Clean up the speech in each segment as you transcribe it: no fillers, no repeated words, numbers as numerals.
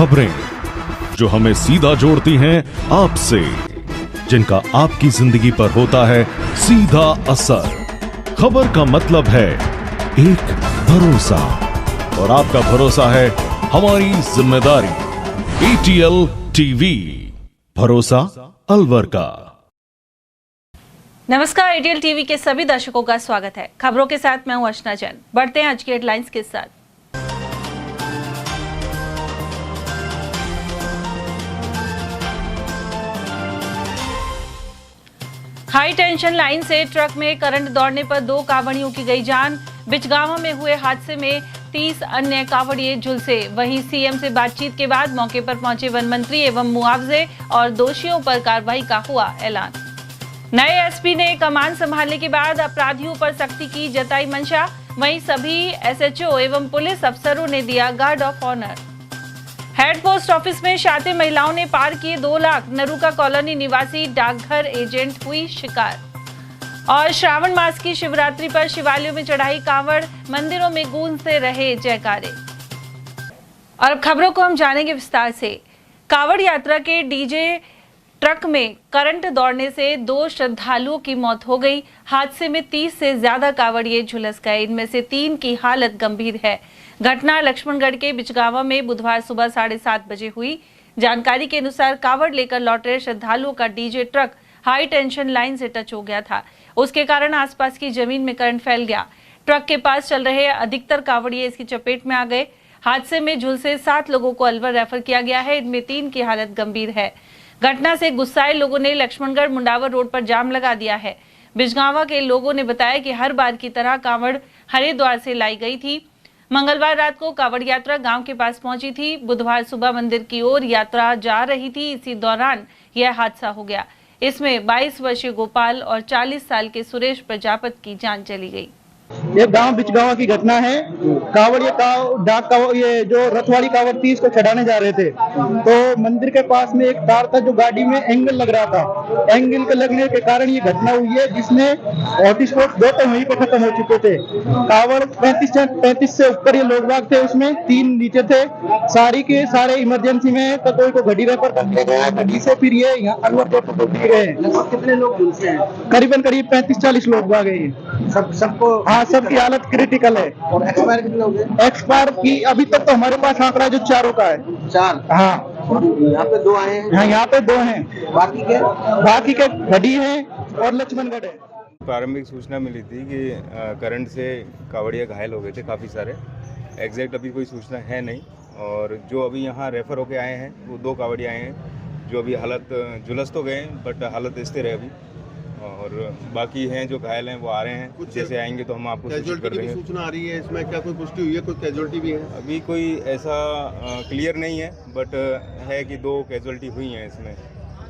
खबरें जो हमें सीधा जोड़ती हैं आपसे, जिनका आपकी जिंदगी पर होता है सीधा असर। खबर का मतलब है एक भरोसा, और आपका भरोसा है हमारी जिम्मेदारी। ATL टीवी, भरोसा अलवर का। नमस्कार, ATL टीवी के सभी दर्शकों का स्वागत है। खबरों के साथ मैं हूं अर्चना जैन। बढ़ते हैं आज की हेडलाइंस के साथ। हाई टेंशन लाइन से ट्रक में करंट दौड़ने पर 2 कांवड़ियों की गई जान। बिचगांव में हुए हादसे में 30 अन्य कांवड़िए झुलसे। वहीं सीएम से बातचीत के बाद मौके पर पहुंचे वन मंत्री एवं मुआवजे और दोषियों पर कार्रवाई का हुआ ऐलान। नए एसपी ने कमान संभालने के बाद अपराधियों पर सख्ती की जताई मंशा। वहीं सभी SHO एवं पुलिस अफसरों ने दिया guard of honour. Head post office में शातिर महिलाओं ने पार किए 2 लाख। नरूका कॉलोनी निवासी डाकघर एजेंट हुई शिकार। और श्रावण मास की शिवरात्रि पर शिवालयों में चढ़ाई कांवड़, मंदिरों में गूंजते रहे जयकारे। और अब खबरों को हम जानेंगे विस्तार से। कांवड़ यात्रा के डीजे ट्रक में करंट दौड़ने से 2 श्रद्धालुओं की मौत हो गई। हादसे में 30 से ज्यादा कांवड़िए झुलस गए। इनमें से 3 की हालत गंभीर है। घटना लक्ष्मणगढ़ के बिचगांवा में बुधवार सुबह 7:30 बजे हुई। जानकारी के अनुसार कांवड़ लेकर लौट रहे श्रद्धालुओं का DJ truck high tension line से टच हो गया था। उसके कारण आसपास की जमीन में करंट फैल गया। ट्रक के पास चल रहे अधिकतर कांवड़िए इसकी चपेट में आ गए। हादसे में झुलसे 7 लोगों को अलवर रेफर किया गया है। इनमें 3 की हालत गंभीर है। घटना से गुस्साए लोगों ने लक्ष्मणगढ़ मुंडावर रोड पर जाम लगा दिया है। बिचगांवा के लोगों ने बताया कि हर बार की तरह कांवड़ हरिद्वार से लाई गई थी। मंगलवार रात को कांवड़ यात्रा गांव के पास पहुंची थी। बुधवार सुबह मंदिर की ओर यात्रा जा रही थी। इसी दौरान यह हादसा हो गया। इसमें 22 वर्षीय गोपाल और 40 साल के सुरेश प्रजापत की जान चली गई। ये गांव बिचगांवा की घटना है। कांवड़िया डाक कांवड़, ये जो रथवाड़ी कांवड़ थी, इसको चढ़ाने जा रहे थे तो मंदिर के पास में एक तार था जो गाड़ी में एंगल लग रहा था। एंगल के लगने के कारण ये घटना हुई है, जिसमें हॉटस्पॉट 2 तो वहीं पे खत्म हो चुके थे। कांवड़ 35 से ऊपर ये लोग बाग थे, उसमें 3 नीचे थे। सारी के सारे इमरजेंसी में तो कोई को घड़ी रेफर कर दिया गया है। घड़ी से फिर ये यहाँ अलवर को दिए गए। कितने लोग झुलसे हैं? करीब 35-40 लोग बाग हैं। सबको सबकी हालत क्रिटिकल है। और एक्सपायर कितने हो गए? एक्सपायर की अभी तक तो हमारे पास आंकड़ा जो 4 का है। 4? हाँ। यहाँ पे 2 आए हैं? हाँ, यहाँ पे 2 हैं। बाकी के घड़ी है और लक्ष्मणगढ़ है। प्रारंभिक सूचना मिली थी कि करंट से कांवड़िया घायल हो गए थे काफ़ी सारे। एग्जैक्ट अभी कोई सूचना है नहीं। और जो अभी यहाँ रेफर होके आए हैं वो 2 कांवड़िया आए हैं जो अभी हालत झुलस तो गए बट हालत स्थिर है अभी। और बाकी हैं जो घायल हैं वो आ रहे हैं। कुछ जैसे आएंगे तो हम आपको सूचित कर देंगे। सूचना आ रही है इसमें, क्या कोई पुष्टि हुई है? कोई कैजुअलिटी भी है? अभी कोई ऐसा क्लियर नहीं है बट है कि 2 कैजुअलिटी हुई हैं इसमें।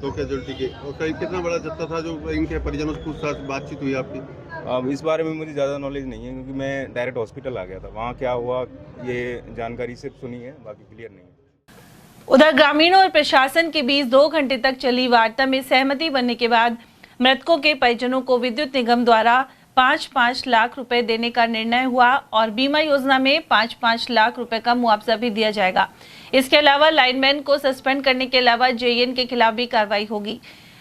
2 कैजुअलिटी के। और कितना बड़ा जत्था था जो इनके परिजनों से पूछताछ बातचीत हुई आपकी? अब इस बारे में मुझे ज़्यादा नॉलेज नहीं है क्योंकि मैं डायरेक्ट हॉस्पिटल आ गया था। वहाँ क्या हुआ ये जानकारी सिर्फ सुनी है, बाकी क्लियर नहीं है। उधर ग्रामीणों और प्रशासन के बीच 2 घंटे तक चली वार्ता में सहमति बनने के बाद मृतकों के परिजनों को विद्युत निगम द्वारा 5-5 लाख रुपए देने का निर्णय हुआ और बीमा योजना में 5-5 लाख रुपए का मुआवजा भी दिया जाएगा। इसके अलावा लाइनमैन को सस्पेंड करने के अलावा JN के खिलाफ भी कार्रवाई होगी।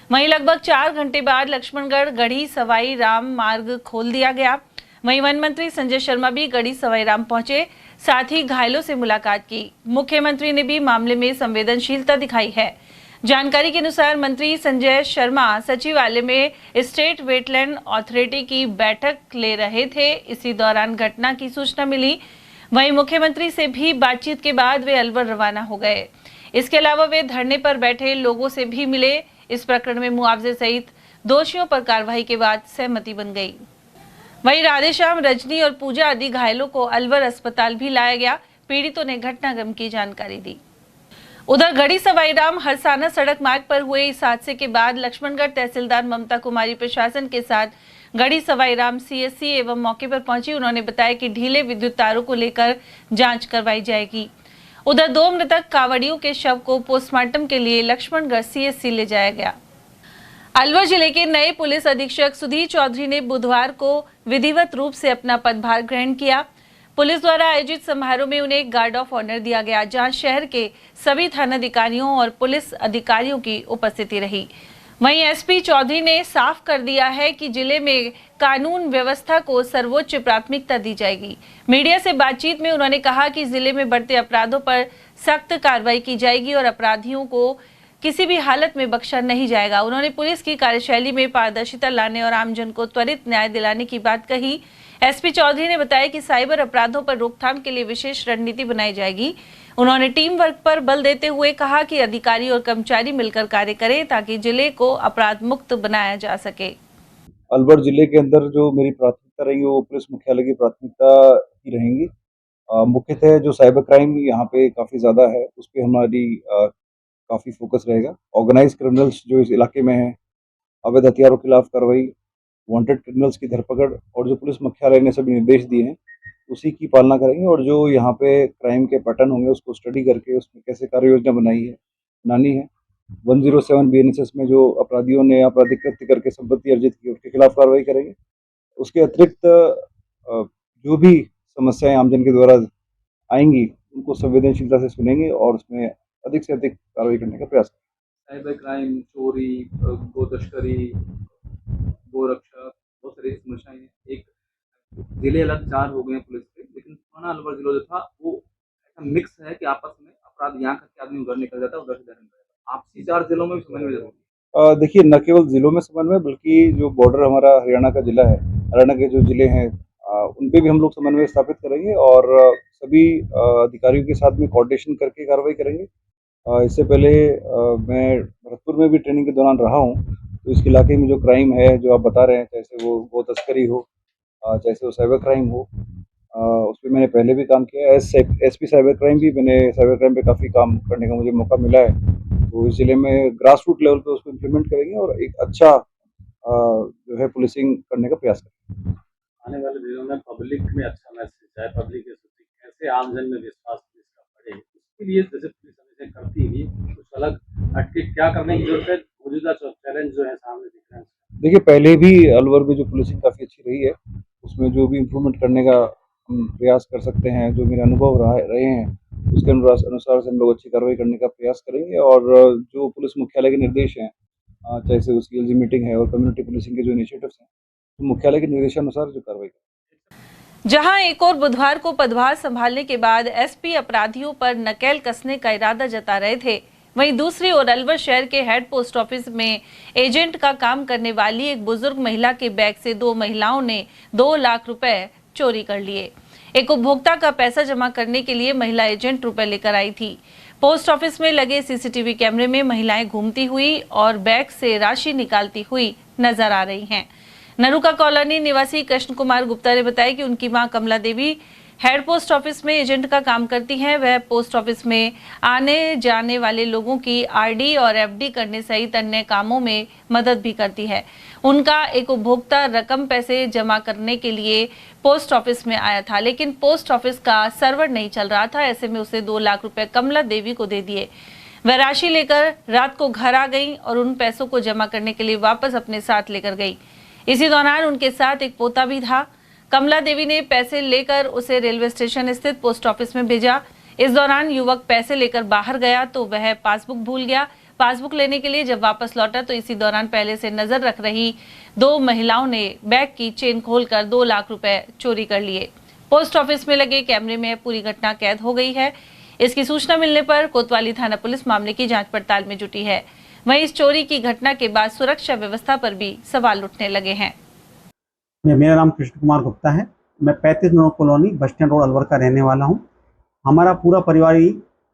वहीं लगभग 4 घंटे बाद लक्ष्मणगढ़ गढ़ी सवाई राम मार्ग खोल दिया गया। वहीं वन मंत्री संजय शर्मा भी गढ़ी सवाई राम पहुंचे, साथ ही घायलों से मुलाकात की। मुख्यमंत्री ने भी मामले में संवेदनशीलता दिखाई है। जानकारी के अनुसार मंत्री संजय शर्मा सचिवालय में स्टेट वेटलैंड अथॉरिटी की बैठक ले रहे थे। इसी दौरान घटना की सूचना मिली। वहीं मुख्यमंत्री से भी बातचीत के बाद वे अलवर रवाना हो गए। इसके अलावा वे धरने पर बैठे लोगों से भी मिले। इस प्रकरण में मुआवजे सहित दोषियों पर कार्रवाई के बाद सहमति बन गई। वहीं राधेश्याम, रजनी और पूजा आदि घायलों को अलवर अस्पताल भी लाया गया। पीड़ितों ने घटनाक्रम की जानकारी दी। उधर गढ़ी सवाईराम हरसाना सड़क मार्ग पर हुए इस हादसे के बाद लक्ष्मणगढ़ तहसीलदार ममता कुमारी प्रशासन के साथ गढ़ी सवाईराम CSC एवं मौके पर पहुंची। उन्होंने बताया कि ढीले विद्युत तारों को लेकर जांच करवाई जाएगी। उधर 2 मृतक कांवड़ियों के शव को पोस्टमार्टम के लिए लक्ष्मणगढ़ CSC ले जाया गया। अलवर जिले के नए पुलिस अधीक्षक सुधीर चौधरी ने बुधवार को विधिवत रूप से अपना पदभार ग्रहण किया। पुलिस द्वारा आयोजित समारोह में उन्हें गार्ड ऑफ ऑनर दिया गया, जहां शहर के सभी थानाधिकारियों और पुलिस अधिकारियों की उपस्थिति रही। वहीं एसपी चौधरी ने साफ कर दिया है कि जिले में कानून व्यवस्था को सर्वोच्च प्राथमिकता दी जाएगी। मीडिया से बातचीत में उन्होंने कहा कि जिले में बढ़ते अपराधों पर सख्त कार्रवाई की जाएगी और अपराधियों को किसी भी हालत में बख्शा नहीं जाएगा। उन्होंने पुलिस की कार्यशैली में पारदर्शिता लाने और आमजन को त्वरित न्याय दिलाने की बात कही। एसपी चौधरी ने बताया कि साइबर अपराधों पर रोकथाम के लिए विशेष रणनीति बनाई जाएगी। उन्होंने टीम वर्क पर बल देते हुए कहा कि अधिकारी और कर्मचारी मिलकर कार्य करें ताकि जिले को अपराध मुक्त बनाया जा सके। अलवर जिले के अंदर जो मेरी प्राथमिकता रहेंगी वो पुलिस मुख्यालय की प्राथमिकता ही रहेंगी। मुख्यतः जो साइबर क्राइम यहाँ पे काफ़ी ज़्यादा है, उस पर हमारी काफ़ी फोकस रहेगा। ऑर्गेनाइज क्रिमिनल्स जो इस इलाके में हैं, अवैध हथियारों के खिलाफ कार्रवाई, वांटेड क्रिमिनल्स की धरपकड़ और जो पुलिस मुख्यालय ने सभी निर्देश दिए हैं उसी की पालना करेंगे। और जो यहाँ पे क्राइम के पैटर्न होंगे उसको स्टडी करके उसमें कैसे कार्य योजना बनानी है 107 BNSS में जो अपराधियों ने आपराधिक कृत्य करके संपत्ति अर्जित की उसके खिलाफ कार्रवाई करेंगे। उसके अतिरिक्त जो भी समस्याएं आमजन के द्वारा आएंगी उनको संवेदनशीलता से सुनेंगे और उसमें अधिक से अधिक कार्रवाई करने का प्रयास करेंगे। साइबर क्राइम, चोरी, गो तस्करी, गोरक्षा, बहुत सारी समस्याएं हैं। एक जिले अलग 4 हो गए हैं पुलिस के, लेकिन पुराना अलवर जिला जो था वो ऐसा मिक्स है कि आपस में अपराध यहाँ का आदमी उधर निकल जाता है, उधर से इधर निकल जाता है। आपसी 4 जिलों में भी समन्वय जरूरी है। देखिए, न केवल जिलों में समन्वय बल्कि जो बॉर्डर हमारा हरियाणा का जिला है, हरियाणा के जो जिले हैं उन पे भी हम लोग समन्वय स्थापित करेंगे और सभी अधिकारियों के साथ में कोऑर्डिनेशन करके कार्रवाई करेंगे। इससे पहले मैं भरतपुर में भी ट्रेनिंग के दौरान रहा हूँ, तो इस इलाके में जो क्राइम है जो आप बता रहे हैं, चाहे वो गो तस्करी हो, चाहे वो साइबर क्राइम हो, उस पर मैंने पहले भी काम किया है। एसपी साइबर क्राइम भी मैंने साइबर क्राइम पे काफ़ी काम करने का मुझे मौका मिला है। तो इस जिले में ग्रास रूट लेवल पे उसको इम्प्लीमेंट करेंगे और एक अच्छा जो है पुलिसिंग करने का प्रयास करेंगे। आने वाले दिनों में पब्लिक में अच्छा मैसेज है, पब्लिक के प्रति कैसे आमजन में विश्वास पुलिस का बढ़े, उसके लिए जैसे पुलिस हमेशा करती है कुछ अलग एक्टिव क्या करने की जरूरत है, मौजूदा चैलेंज जो है सामने दिख रहे हैं। देखिए, पहले भी अलवर में जो पुलिसिंग काफ़ी अच्छी रही है, उसमें जो भी इम्प्रूवमेंट करने का हम प्रयास कर सकते हैं, जो मेरे अनुभव रहे हैं उसके अनुसार से हम लोग अच्छी कार्रवाई करने का प्रयास करेंगे। और जो पुलिस मुख्यालय के निर्देश हैं, चाहे से उसकी एलजी मीटिंग है और कम्युनिटी पुलिसिंग के जो इनिशिएटिव्स हैं, तो मुख्यालय के निर्देशानुसार जो कार्रवाई करेंगे। जहां एक और बुधवार को पदभार संभालने के बाद एसपी अपराधियों पर नकेल कसने का इरादा जता रहे थे, वहीं दूसरी ओर अलवर शहर के हेड पोस्ट ऑफिस में एजेंट का काम करने वाली एक बुजुर्ग महिला के बैग से 2 महिलाओं ने 2 लाख रुपए चोरी कर लिए। एक उपभोक्ता का पैसा जमा करने के लिए महिला एजेंट रुपए लेकर आई थी। पोस्ट ऑफिस में लगे सीसीटीवी कैमरे में महिलाएं घूमती हुई और बैग से राशि निकालती हुई नजर आ रही हैं। नरुका कॉलोनी निवासी कृष्ण कुमार गुप्ता ने बताया कि उनकी मां कमला देवी हेड पोस्ट ऑफिस में एजेंट का काम करती हैं। वह पोस्ट ऑफिस में आने जाने वाले लोगों की आरडी और एफडी करने सहित अन्य कामों में मदद भी करती है। उनका एक उपभोक्ता रकम पैसे जमा करने के लिए पोस्ट ऑफिस में आया था, लेकिन पोस्ट ऑफिस का सर्वर नहीं चल रहा था। ऐसे में उसे 2 लाख रुपए कमला देवी को दे दिए। वह राशि लेकर रात को घर आ गई और उन पैसों को जमा करने के लिए वापस अपने साथ लेकर गई। इसी दौरान उनके साथ एक पोता भी था। कमला देवी ने पैसे लेकर उसे रेलवे स्टेशन स्थित पोस्ट ऑफिस में भेजा। इस दौरान युवक पैसे लेकर बाहर गया तो वह पासबुक भूल गया। पासबुक लेने के लिए जब वापस लौटा तो इसी दौरान पहले से नजर रख रही 2 महिलाओं ने बैग की चेन खोलकर 2 लाख रुपए चोरी कर लिए। पोस्ट ऑफिस में लगे कैमरे में पूरी घटना कैद हो गई है। इसकी सूचना मिलने पर कोतवाली थाना पुलिस मामले की जांच पड़ताल में जुटी है। वहीं इस चोरी की घटना के बाद सुरक्षा व्यवस्था पर भी सवाल उठने लगे हैं। मेरा नाम कृष्ण कुमार गुप्ता है। मैं 35 number colony bus stand road Alwar का रहने वाला हूं। हमारा पूरा परिवार ही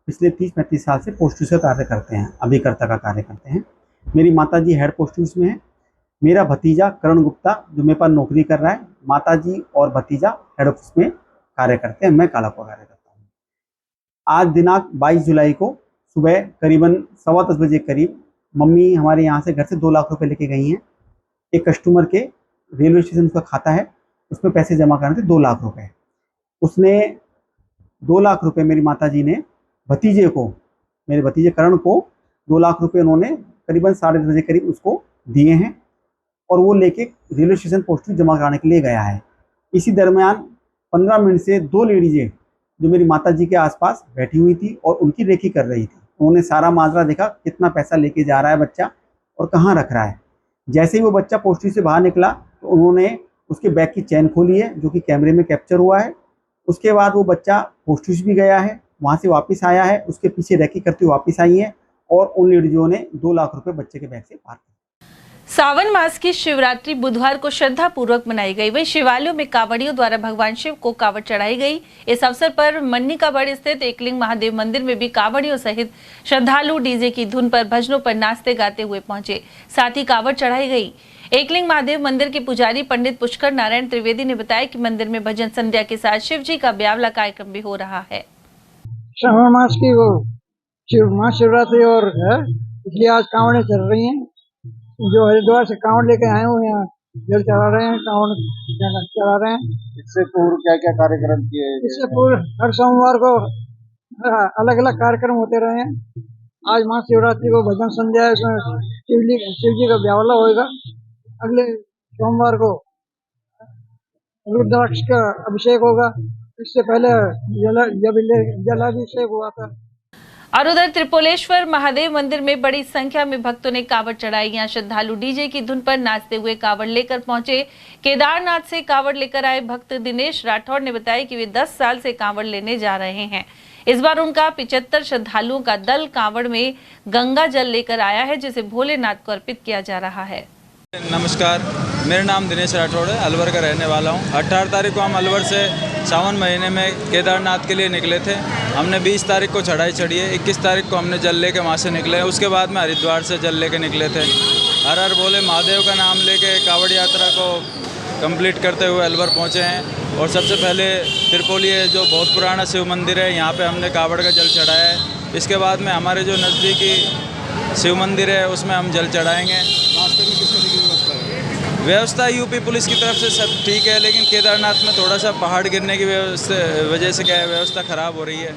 पिछले 30-35 साल से पोस्ट ऑफिस का कार्य करते हैं, अभिकर्ता का कार्य करते हैं। मेरी माताजी हेड पोस्ट ऑफिस में है। मेरा भतीजा करण गुप्ता जो मेरे पास नौकरी कर रहा है, माताजी और भतीजा हेड ऑफिस में कार्य करते हैं, मैं कालापुर कार्य करता हूँ। आज दिनांक 22 जुलाई को सुबह करीबन 10:15 बजे करीब मम्मी हमारे यहाँ से घर से 2 लाख रुपए लेके गई हैं। एक कस्टमर के रेलवे स्टेशन का खाता है, उसमें पैसे जमा करने थे 2 लाख रुपए। उसने 2 लाख रुपए मेरी माताजी ने भतीजे को, मेरे भतीजे करण को 2 लाख रुपए उन्होंने करीबन 10:30 बजे करीब उसको दिए हैं और वो लेके रेलवे स्टेशन पोस्ट में जमा कराने के लिए गया है। इसी दरमियान 15 मिनट से 2 लेडीजें जो मेरी माता जी के आसपास बैठी हुई थी और उनकी रेकी कर रही थी। उन्होंने सारा माजरा देखा, कितना पैसा लेके जा रहा है बच्चा और कहाँ रख रहा है। जैसे ही वो बच्चा पोस्टरी से बाहर निकला तो उन्होंने उसके बैग की चेन खोली है, जो कि कैमरे में कैप्चर हुआ है। उसके बाद वो बच्चा पोस्ट ऑफिस भी गया है, वहाँ से वापस आया है, उसके पीछे रैकी करते हुए वापस आई है और उन लेडीजों ने 2 लाख रुपए बच्चे के बैग से पार किए। सावन मास की शिवरात्रि बुधवार को श्रद्धा पूर्वक मनाई गई। वहीं शिवालयों में कांवड़ियों द्वारा भगवान शिव को कांवड़ चढ़ाई गई। इस अवसर पर मन्नी कांवड़ स्थित एकलिंग महादेव मंदिर में भी कांवड़ियों सहित श्रद्धालु डीजे की धुन पर भजनों पर नाचते गाते हुए पहुंचे। साथ ही कांवड़ चढ़ाई गई। एकलिंग महादेव मंदिर के पुजारी पंडित पुष्कर नारायण त्रिवेदी ने बताया कि मंदिर में भजन संध्या के साथ शिव जी का ब्यावला कार्यक्रम भी हो रहा है। श्रावण मास की वो महाशिवरात्रि और है, इसलिए आज कांवड़े चल रही हैं। जो हरिद्वार से कांवड़ लेके आए हुए हैं, जल चढ़ा रहे हैं, कांवड़ चढ़ा रहे हैं। इससे पूर्व क्या क्या कार्यक्रम किए? इससे पूर्व हर सोमवार को अलग अलग कार्यक्रम होते रहे हैं। आज महाशिवरात्रि को भजन संध्या है, इसमें शिव जी का ब्यावला होगा। अगले सोमवार को रुद्राक्ष का अभिषेक होगा। इससे पहले जलाभिषेक हुआ था। और उधर त्रिपुलेश्वर महादेव मंदिर में बड़ी संख्या में भक्तों ने कांवड़ चढ़ाई। यहाँ श्रद्धालु डीजे की धुन पर नाचते हुए कांवड़ लेकर पहुंचे। केदारनाथ से कांवड़ लेकर आए भक्त दिनेश राठौड़ ने बताया कि वे 10 साल से कांवड़ लेने जा रहे हैं। इस बार उनका 75 श्रद्धालुओं का दल कांवड़ में गंगा जल लेकर आया है, जिसे भोलेनाथ को अर्पित किया जा रहा है। नमस्कार, मेरा नाम दिनेश राठौड़ है, अलवर का रहने वाला हूँ। 18 तारीख को हम अलवर से सावन महीने में केदारनाथ के लिए निकले थे। हमने 20 तारीख को चढ़ाई चढ़ी है। 21 तारीख को हमने जल लेके वहाँ से निकले। उसके बाद में हरिद्वार से जल लेके निकले थे। हर हर भोले महादेव का नाम लेके कांवड़ यात्रा को कंप्लीट करते हुए अलवर पहुँचे हैं। और सबसे पहले त्रिपोली है, जो बहुत पुराना शिव मंदिर है, यहाँ पे हमने कांवड़ का जल चढ़ाया है। इसके बाद में हमारे जो नज़दीकी शिव मंदिर है, उसमें हम जल चढ़ाएँगे। रास्ते में किस तरह की व्यवस्था है? व्यवस्था यूपी पुलिस की तरफ से सब ठीक है, लेकिन केदारनाथ में थोड़ा सा पहाड़ गिरने की वजह से क्या है, व्यवस्था खराब हो रही है।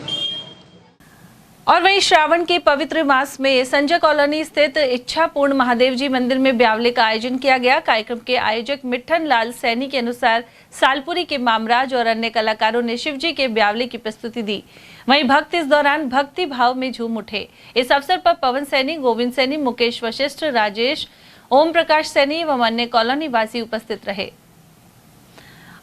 और वहीं श्रावण के पवित्र मास में संजय कॉलोनी स्थित इच्छापूर्ण महादेव जी मंदिर में ब्यावले का आयोजन किया गया। कार्यक्रम के आयोजक मिट्ठन लाल सैनी के अनुसार सालपुरी के मामराज और अन्य कलाकारों ने शिव जी के ब्यावले की प्रस्तुति दी। वहीं भक्त इस दौरान भक्ति भाव में झूम उठे। इस अवसर पर पवन सैनी, गोविंद सैनी, मुकेश वशिष्ठ, राजेश, ओम प्रकाश सैनी एवं अन्य कॉलोनी वासी उपस्थित रहे।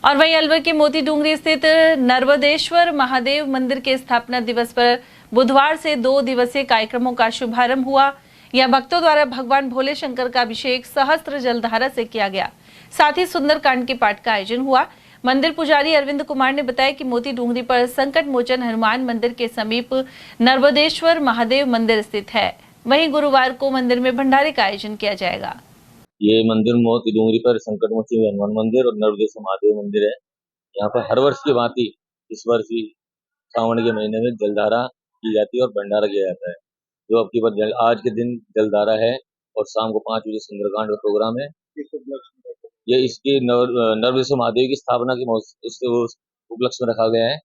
और वहीं अलवर के मोती डूंगरी स्थित नर्मदेश्वर महादेव मंदिर के स्थापना दिवस पर बुधवार से 2 दिवसीय कार्यक्रमों का शुभारंभ हुआ। यह भक्तों द्वारा भगवान भोले शंकर का अभिषेक सहस्त्र जलधारा से किया गया। साथ ही सुंदरकांड के पाठ का आयोजन हुआ। मंदिर पुजारी अरविंद कुमार ने बताया कि मोती डूंगरी पर संकट मोचन हनुमान मंदिर के समीप नर्मदेश्वर महादेव मंदिर स्थित है। वहीं गुरुवार को मंदिर में भंडारे का आयोजन किया जाएगा। ये मंदिर मोती डूंगरी पर संकट मोचन हनुमान मंदिर और नर्मदेश्वर महादेव मंदिर है। यहाँ पर हर वर्ष की भांति इस वर्ष भी सावन के महीने में जलधारा की जाती है और भंडारा किया जाता है। जो अब की आज के दिन जलधारा है और शाम को 5 बजे सुंदरकांड का प्रोग्राम है। ये इसकी नर्मदेश्वर महादेव की स्थापना के उपलक्ष्य में रखा गया है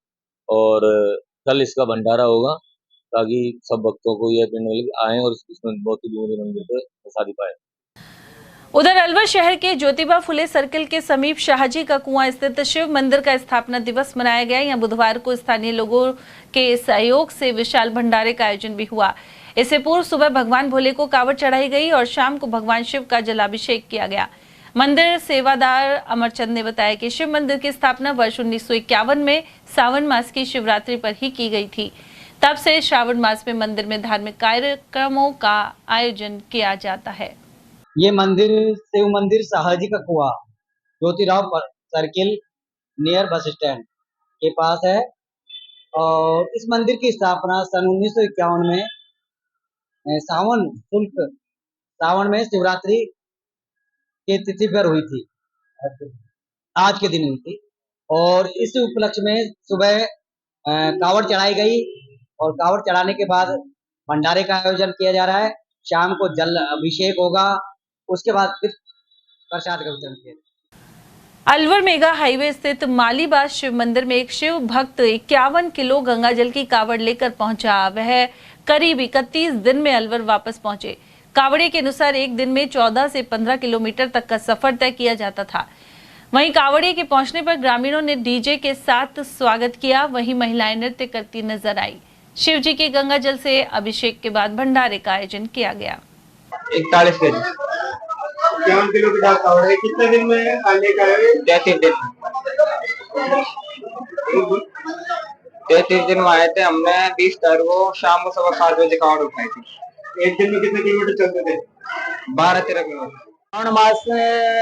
और कल इसका भंडारा होगा, ताकि सब भक्तों को यह पिंड आए और इसमें मोती डूंगरी मंदिर पर प्रसादी पाए। उधर अलवर शहर के ज्योतिबा फुले सर्किल के समीप शाहजी का कुआं स्थित शिव मंदिर का स्थापना दिवस मनाया गया। यहाँ बुधवार को स्थानीय लोगों के सहयोग से विशाल भंडारे का आयोजन भी हुआ। इससे पूर्व सुबह भगवान भोले को कांवड़ चढ़ाई गई और शाम को भगवान शिव का जलाभिषेक किया गया। मंदिर सेवादार अमरचंद ने बताया कि शिव मंदिर की स्थापना वर्ष 1951 में सावन मास की शिवरात्रि पर ही की गई थी। तब से श्रावण मास में मंदिर में धार्मिक कार्यक्रमों का आयोजन किया जाता है। ये मंदिर शिव मंदिर शाहजी का कुआं Jyotirao circle near bus stand के पास है और इस मंदिर की स्थापना सन 1951 में सावन में शिवरात्रि के तिथि पर हुई थी। आज के दिन हुई थी और इस उपलक्ष्य में सुबह कांवड़ चढ़ाई गई और कांवड़ चढ़ाने के बाद भंडारे का आयोजन किया जा रहा है। शाम को जल अभिषेक होगा, उसके बाद फिर प्रसाद का वितरण किया। अलवर मेगा हाईवे स्थित मालीबाग शिव मंदिर में एक शिव भक्त 51 किलो गंगा जल की कांवड़ लेकर पहुंचा। वह करीब 31 दिन में अलवर वापस पहुंचे। कांवड़िए के अनुसार एक दिन में 14 से 15 किलोमीटर तक का सफर तय किया जाता था। वहीं कांवड़िए के पहुंचने पर ग्रामीणों ने डीजे के साथ स्वागत किया। वहीं महिलाएं नृत्य करती नजर आई। शिव जी के गंगा जल से अभिषेक के बाद भंडारे का आयोजन किया गया। 41 के जी 51 किलो की कावड़ है। कितने दिन में लेकर आए? 33 दिन 33 दिन में आए थे हमने। 20 तारीख को शाम को 7:15 बजे कावड़ उठाई थी। एक दिन में कितने किलोमीटर चलते थे? 12-13 किलोमीटर। श्रावण मास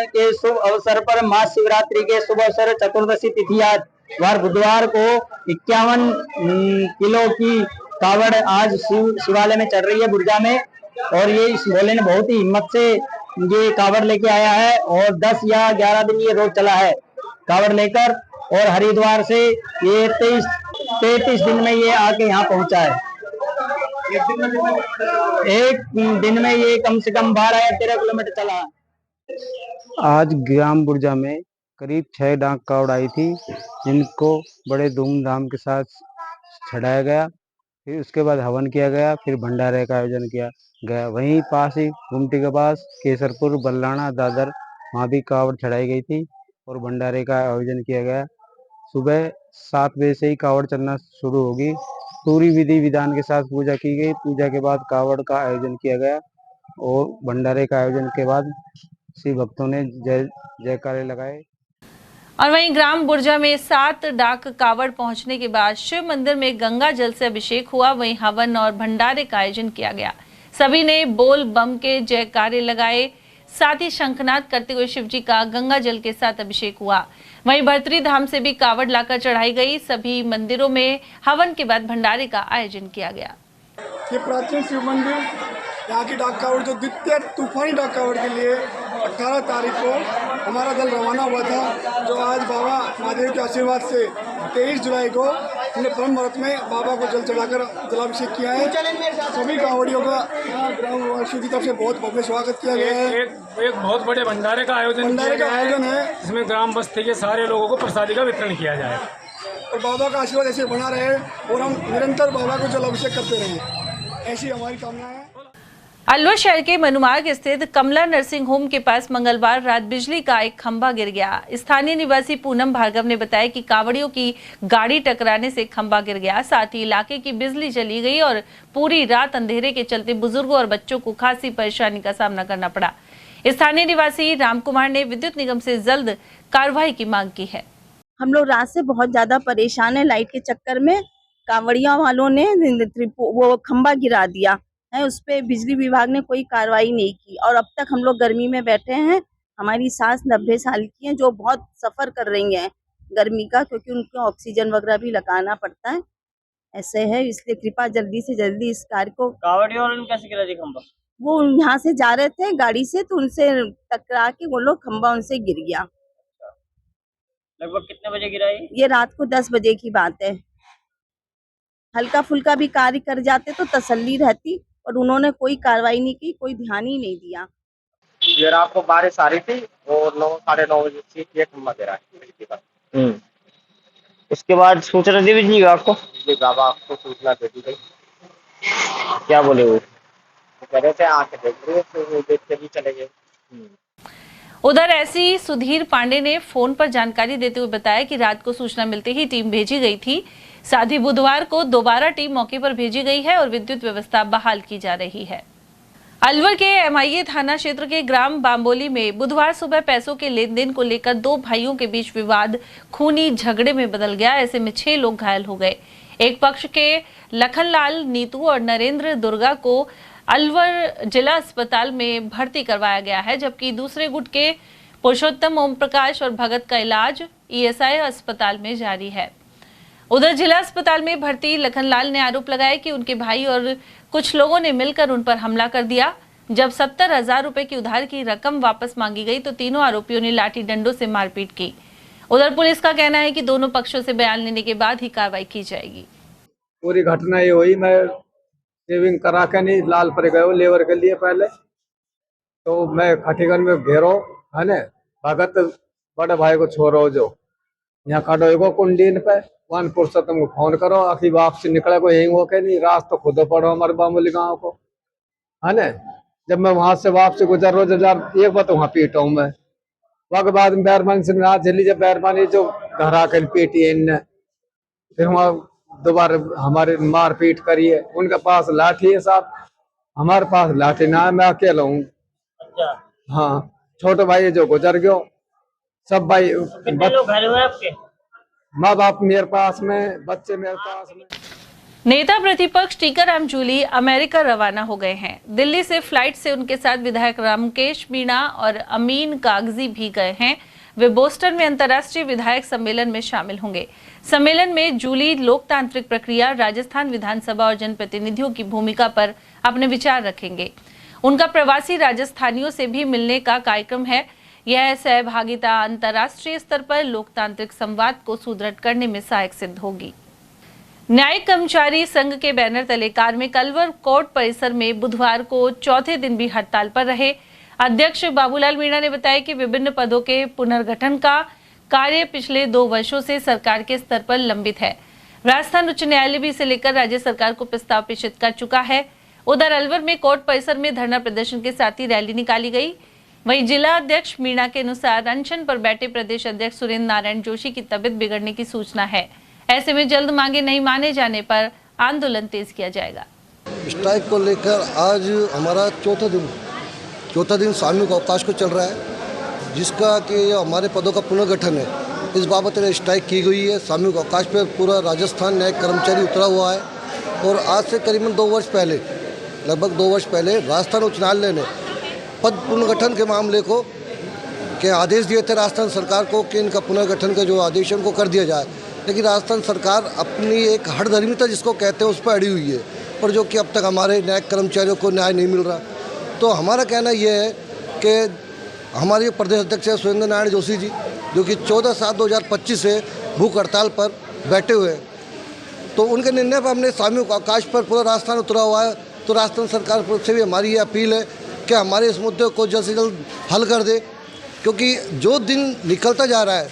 के शुभ अवसर पर महाशिवरात्रि के शुभ अवसर चतुर्दशी तिथि आज वार बुधवार को 51 किलो की कावड़ आज शिवालय में चल रही है बुर्जा में। और ये इस भोले ने बहुत ही हिम्मत से ये कावड़ लेके आया है और 10 या 11 दिन ये रोज चला है कावड़ लेकर। और हरिद्वार से ये 33 दिन में ये आके यहाँ पहुंचा है। एक दिन में ये कम से कम 12 या 13 किलोमीटर चला। आज ग्राम बुर्जा में करीब 6 डाक कावड़ आई थी, जिनको बड़े धूमधाम के साथ चढ़ाया गया। फिर उसके बाद हवन किया गया, फिर भंडारे का आयोजन किया गया। वहीं पास ही गुमटी के पास केसरपुर, बल्लाना, दादर, वहाँ भी कावड़ चढ़ाई गई थी और भंडारे का आयोजन किया गया। सुबह 7 बजे से ही कावड़ चलना शुरू होगी। पूरी विधि विधान के साथ पूजा की गई। पूजा के बाद कावड़ का आयोजन किया गया और भंडारे का आयोजन के बाद शिव भक्तों ने जय जयकारे लगाए। और वहीं ग्राम बुर्जा में 7 डाक कावड़ पहुंचने के बाद शिव मंदिर में गंगा जल से अभिषेक हुआ। वहीं हवन और भंडारे का आयोजन किया गया। सभी ने बोल बम के जयकारे लगाए। साथ ही शंखनाद करते हुए शिव जी का गंगा जल के साथ अभिषेक हुआ। वहीं भर्तरी धाम से भी कावड़ लाकर चढ़ाई गई। सभी मंदिरों में हवन के बाद भंडारे का आयोजन किया गया। ये प्राचीन शिव मंदिर, यहाँ की डाक कावड़ जो द्वितीय तूफानी डाक कावड़ के लिए 18 तारीख को हमारा दल रवाना हुआ था, जो आज बाबा महादेव के आशीर्वाद से 23 जुलाई को हमने परम मुहूर्त में बाबा को जल चढ़ाकर जलाभिषेक किया है। सभी कावड़ियों का ग्रामवासियों की तरफ से बहुत भव्य स्वागत किया गया है। एक बहुत बड़े भंडारे का आयोजन है, इसमें ग्राम बस्ती के सारे लोगों को प्रसादी का वितरण किया जाए और बाबा का आशीर्वाद ऐसे बना रहे और हम निरंतर बाबा को जलाभिषेक करते रहे, ऐसी हमारी कामना है। अलवर शहर के मनुमार्ग स्थित कमला नर्सिंग होम के पास मंगलवार रात बिजली का एक खंभा गिर गया। स्थानीय निवासी पूनम भार्गव ने बताया कि कावड़ियों की गाड़ी टकराने से खंभा गिर गया। साथ ही इलाके की बिजली चली गई और पूरी रात अंधेरे के चलते बुजुर्गों और बच्चों को खासी परेशानी का सामना करना पड़ा। स्थानीय निवासी रामकुमार ने विद्युत निगम से जल्द कार्रवाई की मांग की है। हम लोग रात से बहुत ज्यादा परेशान है। लाइट के चक्कर में कांवड़िया वालों ने वो खंभा गिरा दिया है, उस पे बिजली विभाग ने कोई कार्रवाई नहीं की और अब तक हम लोग गर्मी में बैठे हैं। हमारी सास 90 साल की है, जो बहुत सफर कर रही हैं गर्मी का, क्योंकि उनको ऑक्सीजन वगैरह भी लगाना पड़ता है। ऐसे है, इसलिए कृपा जल्दी से जल्दी इस कार्य को। कावड़ियों वालों ने कैसे गिरा दिया खंभा? वो यहाँ से जा रहे थे गाड़ी से, तो उनसे टकरा के वो लोग खंभा उनसे गिर गया। लगभग कितने बजे गिरा ये रात को 10 बजे की बात है। हल्का फुल्का भी कार्य कर जाते तो तसल्ली रहती, और उन्होंने कोई कार्रवाई नहीं की, कोई ध्यान ही नहीं दिया। ये रात को बारिश आ रही थी और 9 साढ़े 9 बजे से ये खंभा गिरा है। उसके बाद सूचना दी बिजली विभाग को? बिजली विभाग को सूचना दे दी गई। क्या बोले वो? कह रहे थे आके देख रहे, तो देख के भी चले गए। उधर ऐसी सुधीर पांडे ने फोन पर जानकारी देते हुए बताया कि रात को सूचना मिलते ही टीम भेजी गई थी। साथ ही बुधवार को दोबारा टीम मौके पर भेजी गई है और विद्युत व्यवस्था बहाल की जा रही है। अलवर के एमआईए थाना क्षेत्र के ग्राम बाम्बोली में बुधवार सुबह पैसों के लेन देन को लेकर 2 भाइयों के बीच विवाद खूनी झगड़े में बदल गया। ऐसे में 6 लोग घायल हो गए। एक पक्ष के लखनलाल, नीतू और नरेंद्र दुर्गा को अलवर जिला अस्पताल में भर्ती करवाया गया है, जबकि दूसरे गुट के पुरुषोत्तम, ओम प्रकाश और भगत का इलाज ईएसआई अस्पताल में जारी है। उधर जिला अस्पताल में भर्ती लखनलाल ने आरोप लगाया कि उनके भाई और कुछ लोगों ने मिलकर उन पर हमला कर दिया। जब 70,000 रुपए की उधार की रकम वापस मांगी गई तो तीनों आरोपियों ने लाठी डंडों से मारपीट की। उधर पुलिस का कहना है कि दोनों पक्षों से बयान लेने के बाद ही कार्रवाई की जाएगी। पूरी घटना ये हुई, मैं सेविंग करा के नहीं लाल पर गयो लेबर के लिए पहले, तो मैं खटीगन में घेरो है न भगत बड़े भाई को छोड़ो जो यहाँ खड़ो कुंडीन पे वन पुरुषोत्तम को फोन करो, आखिर वापसी निकले को यही हो के नहीं, रात तो खुद पड़ो हमारे बामुली गाँव को है न। जब मैं वहां से वापसी गुजर रो जब एक बार तो वहाँ पीटा हूँ मैं, वक्त बाद मेहरबानी से ना झेली, जब मेहरबानी जो घर आकर पीटी इन फिर वहाँ दोबारा हमारे मार पीट करी है। उनके पास लाठी है साहब, हमारे पास लाठी ना है, मैं अकेला हूँ। हाँ, छोटे भाई जो गुजर गयो, सब भाई। कितने लोग घर हुए आपके? माँ बाप मेरे पास में, बच्चे मेरे पास में। नेता प्रतिपक्ष टीकाराम जूली अमेरिका रवाना हो गए हैं। दिल्ली से फ्लाइट से उनके साथ विधायक रामकेश मीणा और अमीन कागजी भी गए हैं। वे बोस्टन में अंतर्राष्ट्रीय विधायक सम्मेलन में शामिल होंगे। सम्मेलन में जूली लोकतांत्रिक प्रक्रिया, राजस्थान विधानसभा और जनप्रतिनिधियों की भूमिका पर अपने विचार रखेंगे। उनका प्रवासी राजस्थानियों से भी मिलने का कार्यक्रम है। यह सहभागिता अंतर्राष्ट्रीय स्तर पर लोकतांत्रिक संवाद को सुदृढ़ करने में सहायक सिद्ध होगी। न्यायिक कर्मचारी संघ के बैनर तले कार्मिक अलवर कोर्ट परिसर में बुधवार को चौथे दिन भी हड़ताल पर रहे। अध्यक्ष बाबूलाल मीणा ने बताया कि विभिन्न पदों के पुनर्गठन का कार्य पिछले 2 वर्षों से सरकार के स्तर पर लंबित है। राजस्थान उच्च न्यायालय भी इसे लेकर राज्य सरकार को प्रस्ताव प्रेषित कर चुका है। उधर अलवर में कोर्ट परिसर में धरना प्रदर्शन के साथ ही रैली निकाली गई। वहीं जिला अध्यक्ष मीणा के अनुसार अनशन पर बैठे प्रदेश अध्यक्ष सुरेंद्र नारायण जोशी की तबीयत बिगड़ने की सूचना है। ऐसे में जल्द मांगे नहीं माने जाने पर आंदोलन तेज किया जाएगा। स्ट्राइक को लेकर आज हमारा चौथा दिन सामूहिक अवकाश को चल रहा है, जिसका कि हमारे पदों का पुनर्गठन है। इस बाबत स्ट्राइक की गई है। सामूहिक अवकाश पर पूरा राजस्थान न्यायिक कर्मचारी उतरा हुआ है और आज से करीबन 2 वर्ष पहले, लगभग 2 वर्ष पहले राजस्थान उच्च न्यायालय ने पद पुनर्गठन के मामले को के आदेश दिए थे राजस्थान सरकार को कि इनका पुनर्गठन का जो आदेश है उनको कर दिया जाए। लेकिन राजस्थान सरकार अपनी एक हठधर्मिता जिसको कहते हैं उस पर अड़ी हुई है, और जो कि अब तक हमारे न्यायिक कर्मचारियों को न्याय नहीं मिल रहा। तो हमारा कहना ये है कि हमारे प्रदेश अध्यक्ष सुरेंद्र नारायण जोशी जी, जो कि 14/7/2025 से भूख हड़ताल पर बैठे हुए हैं, तो उनके निर्णय पर हमने सामूहिक अवकाश पर पूरा राजस्थान उतरा हुआ है। तो राजस्थान सरकार से भी हमारी ये अपील है कि हमारे इस मुद्दे को जल्द से जल्द हल कर दे, क्योंकि जो दिन निकलता जा रहा है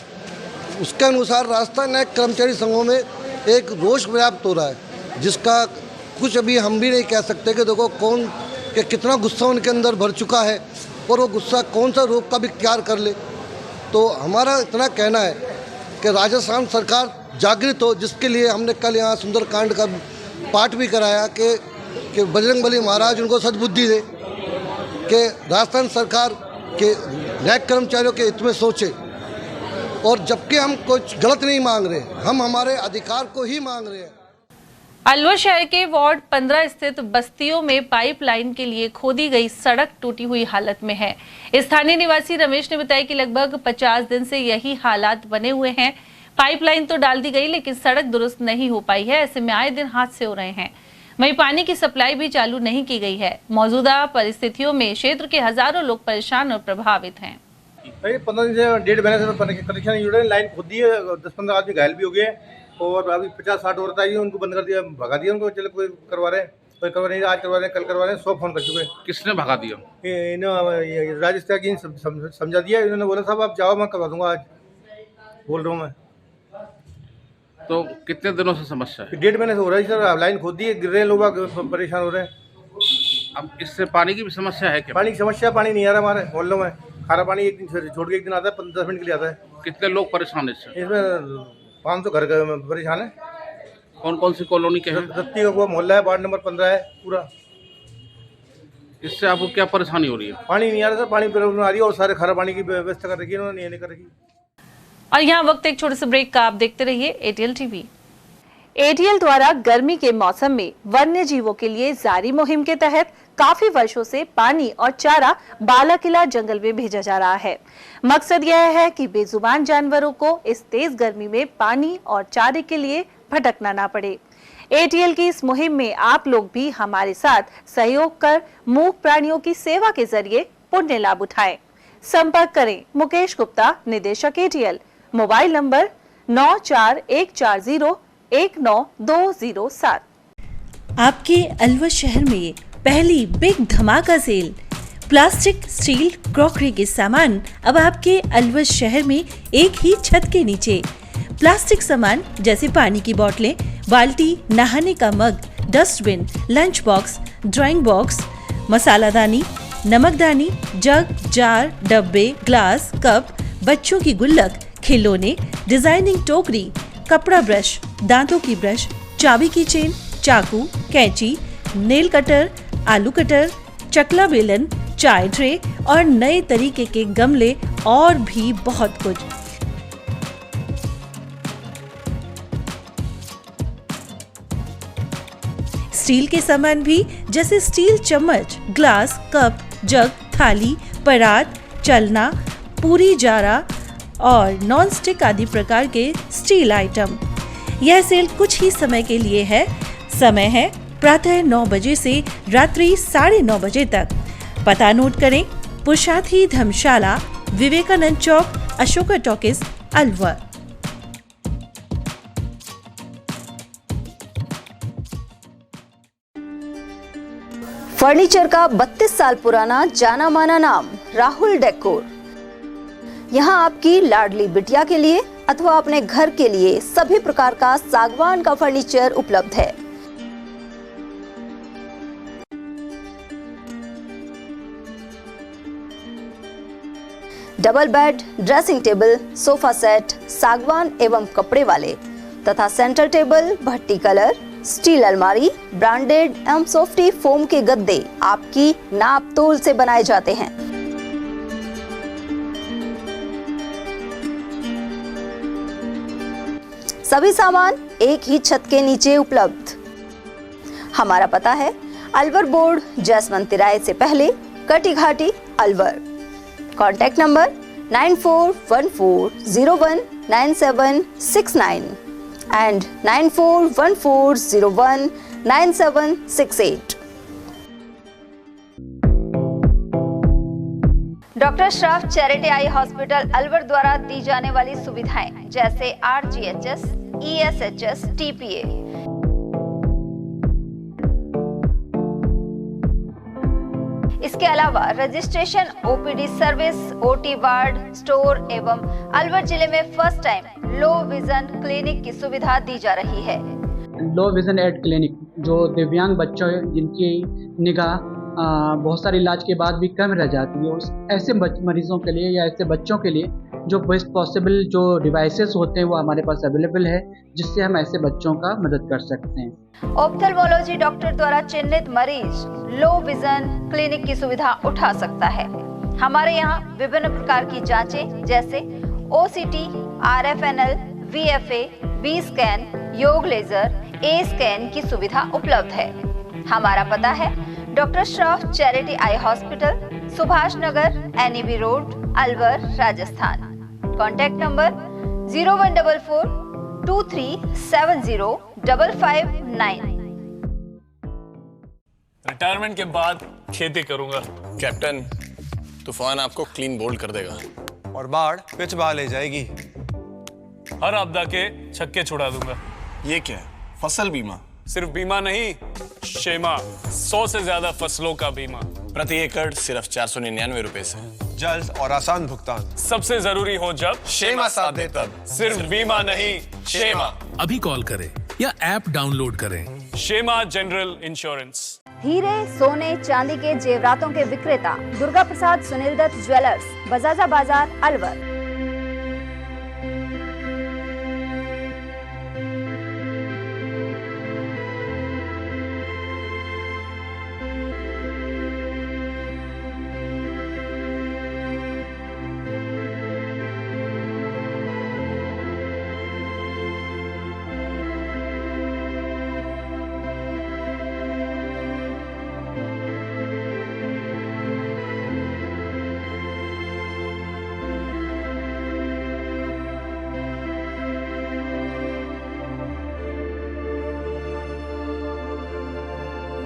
उसके अनुसार राजस्थान न्यायिक कर्मचारी संघों में एक रोष व्याप्त हो रहा है, जिसका कुछ अभी हम भी नहीं कह सकते कि देखो कौन कि कितना गुस्सा उनके अंदर भर चुका है और वो गुस्सा कौन सा रूप का भी इख्तियार कर ले। तो हमारा इतना कहना है कि राजस्थान सरकार जागृत हो, जिसके लिए हमने कल यहाँ सुंदरकांड का पाठ भी कराया कि बजरंगबली महाराज उनको सद्बुद्धि दे कि राजस्थान सरकार के न्यायिक कर्मचारियों के हित में सोचे। और जबकि हम कुछ गलत नहीं मांग रहे, हम हमारे अधिकार को ही मांग रहे हैं। अलवर शहर के वार्ड 15 स्थित बस्तियों में पाइपलाइन के लिए खोदी गई सड़क टूटी हुई हालत में है। स्थानीय निवासी रमेश ने बताया कि लगभग 50 दिन से यही हालात बने हुए हैं। पाइपलाइन तो डाल दी गई लेकिन सड़क दुरुस्त नहीं हो पाई है। ऐसे में आए दिन हादसे हो रहे हैं। वहीं पानी की सप्लाई भी चालू नहीं की गई है। मौजूदा परिस्थितियों में क्षेत्र के हजारों लोग परेशान और प्रभावित हैं। 15 दिन से 1.5 महीने से कनेक्शन नहीं जुड़ रहे, लाइन खुद दी है, 10-15 आदमी घायल भी हो गए और अभी 50-60 औरत आई है, उनको बंद कर दिया, भगा दिया उनको। चलो कोई करवा रहे हैं, कोई करवा नहीं, आज करवा रहे हैं, कल करवा रहे हैं, 100 फोन कर चुके हैं। किसने भगा दिया? इन्होंने राजस्थान की समझा दिया। इन्होंने बोला साहब आप जाओ, मैं करवा दूंगा, आज बोल रहा हूँ मैं। तो कितने दिनों से समस्या है? 1.5 महीने से हो रहा है सर, लाइन खुद दी है, गिर रहे हैं लोग, परेशान हो रहे हैं। अब इससे पानी की भी समस्या है क्या? पानी की समस्या, पानी नहीं आ रहा हमारे मोहल्लों में। खारा पानी एक दिन छोड़ के एक दिन आता है, 15 मिनट के लिए आता है। कितने लोग परेशान है इससे? इसमें 500 घर परेशान है। कौन कौन सी कॉलोनी के हैं? दत्ती का मोहल्ला है, वार्ड नंबर 15 है पूरा। इससे आपको क्या परेशानी हो रही है? पानी नहीं आ रहा सर, पानी प्रॉब्लम आ रही है और सारे खारा पानी की व्यवस्था कर रखी है उन्होंने, नहीं कर रखी। और यहाँ वक्त एक छोटे से ब्रेक का, आप देखते रहिए एटीएल टीवी। एटीएल द्वारा गर्मी के मौसम में वन्य जीवों के लिए जारी मुहिम के तहत काफी वर्षों से पानी और चारा बालाकिला जंगल में भेजा जा रहा है। मकसद यह है कि बेजुबान जानवरों को इस तेज गर्मी में पानी और चारे के लिए भटकना ना पड़े। एटीएल की इस मुहिम में आप लोग भी हमारे साथ सहयोग कर मूक प्राणियों की सेवा के जरिए पुण्य लाभ उठाएं। संपर्क करें मुकेश गुप्ता, निदेशक एटीएल, मोबाइल नंबर 9414019207। आपके अलवर शहर में पहली बिग धमाका सेल। प्लास्टिक, स्टील, क्रॉकरी के सामान अब आपके अलवर शहर में एक ही छत के नीचे। प्लास्टिक सामान जैसे पानी की बोतलें, बाल्टी, नहाने का mug, dustbin, lunch box, drawing box, मसालादानी, नमकदानी, जग, जार, डब्बे, ग्लास, कप, बच्चों की गुल्लक, खिलौने, डिजाइनिंग टोकरी, कपड़ा ब्रश, दांतों की ब्रश, चाबी की चेन, चाकू, कैंची, नेल कटर, आलू कटर, चकला बेलन, चाय ट्रे और नए तरीके के गमले और भी बहुत कुछ। स्टील के सामान भी जैसे स्टील चम्मच, ग्लास, कप, जग, थाली, परात, चलना, पूरी जारा और नॉन स्टिक आदि प्रकार के स्टील आइटम। यह सेल कुछ ही समय के लिए है। समय है प्रातः 9 बजे से रात्रि 9:30 बजे तक। पता नोट करें, पुरुषार्थी धर्मशाला, विवेकानंद चौक, अशोका टॉकीज, अलवर। फर्नीचर का 32 साल पुराना जाना माना नाम राहुल डेकोर। यहाँ आपकी लाडली बिटिया के लिए अथवा अपने घर के लिए सभी प्रकार का सागवान का फर्नीचर उपलब्ध है। Double bed, dressing table, sofa set सागवान एवं कपड़े वाले तथा सेंटर टेबल, भट्टी कलर, स्टील अलमारी, ब्रांडेड एवं सॉफ्टी फोम के गद्दे आपकी नाप तोल से बनाए जाते हैं। सभी सामान एक ही छत के नीचे उपलब्ध। हमारा पता है अलवर बोर्ड, जसवंत तिराहे से पहले, कटी घाटी, Alwar. Contact number 9414019769 and 9414019768। Doctor Shroff charity eye hospital Alwar द्वारा दी जाने वाली सुविधाएं जैसे RGHS, ESHS, TPA। इसके अलावा registration, OPD service, OT ward, store एवं अलवर जिले में first time low vision clinic की सुविधा दी जा रही है। लो विजन एड क्लिनिक जो दिव्यांग बच्चों जिनकी निगाह बहुत सारे इलाज के बाद भी कम रह जाती है, ऐसे मरीजों के लिए या ऐसे बच्चों के लिए जो बेस्ट पॉसिबल जो डिवाइसेस होते हैं वो हमारे पास अवेलेबल है, जिससे हम ऐसे बच्चों का मदद कर सकते हैं। ऑप्थेल्मोलॉजी डॉक्टर द्वारा चिन्हित मरीज लो विजन क्लिनिक की सुविधा उठा सकता है। हमारे यहाँ विभिन्न प्रकार की जांचें जैसे OCT, RFNL, VFA, B scan, YAG laser, A scan की सुविधा उपलब्ध है। हमारा पता है doctor Shroff charity eye hospital, Subhash Nagar, NEB road, Alwar, Rajasthan. Contact number 014423705559। Retirement के बाद खेती करूंगा। कैप्टन, तूफान आपको क्लीन बोल्ड कर देगा और बाढ़ पिच बहा ले जाएगी। हर आपदा के छक्के छुड़ा दूंगा। ये क्या है? फसल बीमा? सिर्फ बीमा नहीं, शेमा, 100 से ज्यादा फसलों का बीमा, प्रति एकड़ सिर्फ 499 रुपए से। जल्द और आसान भुगतान, सबसे जरूरी हो जब शेमा साथ दे तब। सिर्फ बीमा नहीं, शेमा। अभी कॉल करें या ऐप डाउनलोड करें। शेमा जनरल इंश्योरेंस। हीरे, सोने, चांदी के जेवरातों के विक्रेता दुर्गा प्रसाद सुनील दत्त ज्वेलर्स, बजाजा बाजार, अलवर।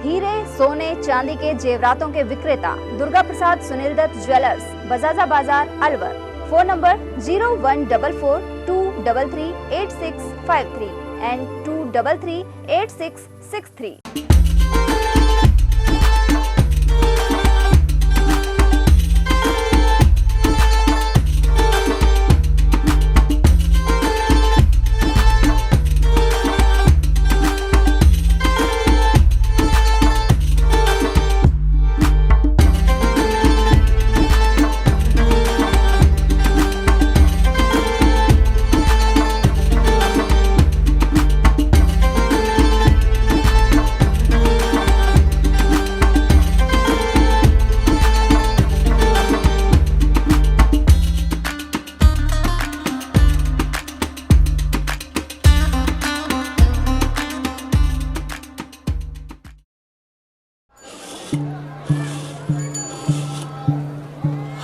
हीरे, सोने, चांदी के जेवरातों के विक्रेता दुर्गा प्रसाद सुनील दत्त ज्वेलर्स, बजाजा बाजार, अलवर। Phone number 0144233863 and 2338663।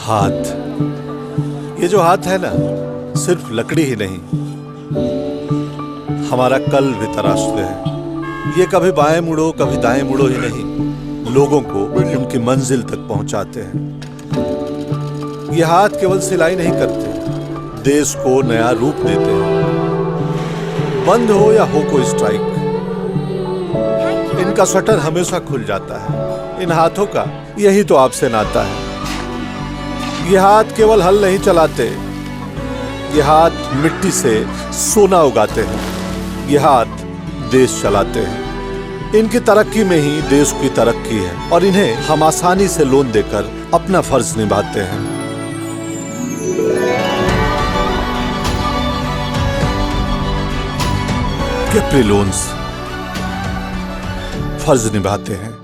हाथ, ये जो हाथ है ना, सिर्फ लकड़ी ही नहीं, हमारा कल भी तराशते हैं। ये कभी बाएं मुड़ो कभी दाएं मुड़ो ही नहीं, लोगों को उनकी मंजिल तक पहुंचाते हैं। ये हाथ केवल सिलाई नहीं करते, देश को नया रूप देते हैं। बंद हो या हो कोई स्ट्राइक, इनका शटर हमेशा खुल जाता है। इन हाथों का यही तो आपसे नाता है। ये हाथ केवल हल नहीं चलाते, ये हाथ मिट्टी से सोना उगाते हैं। ये हाथ देश चलाते हैं। इनकी तरक्की में ही देश की तरक्की है और इन्हें हम आसानी से लोन देकर अपना फर्ज निभाते हैं। कैप्री लोन्स फर्ज निभाते हैं।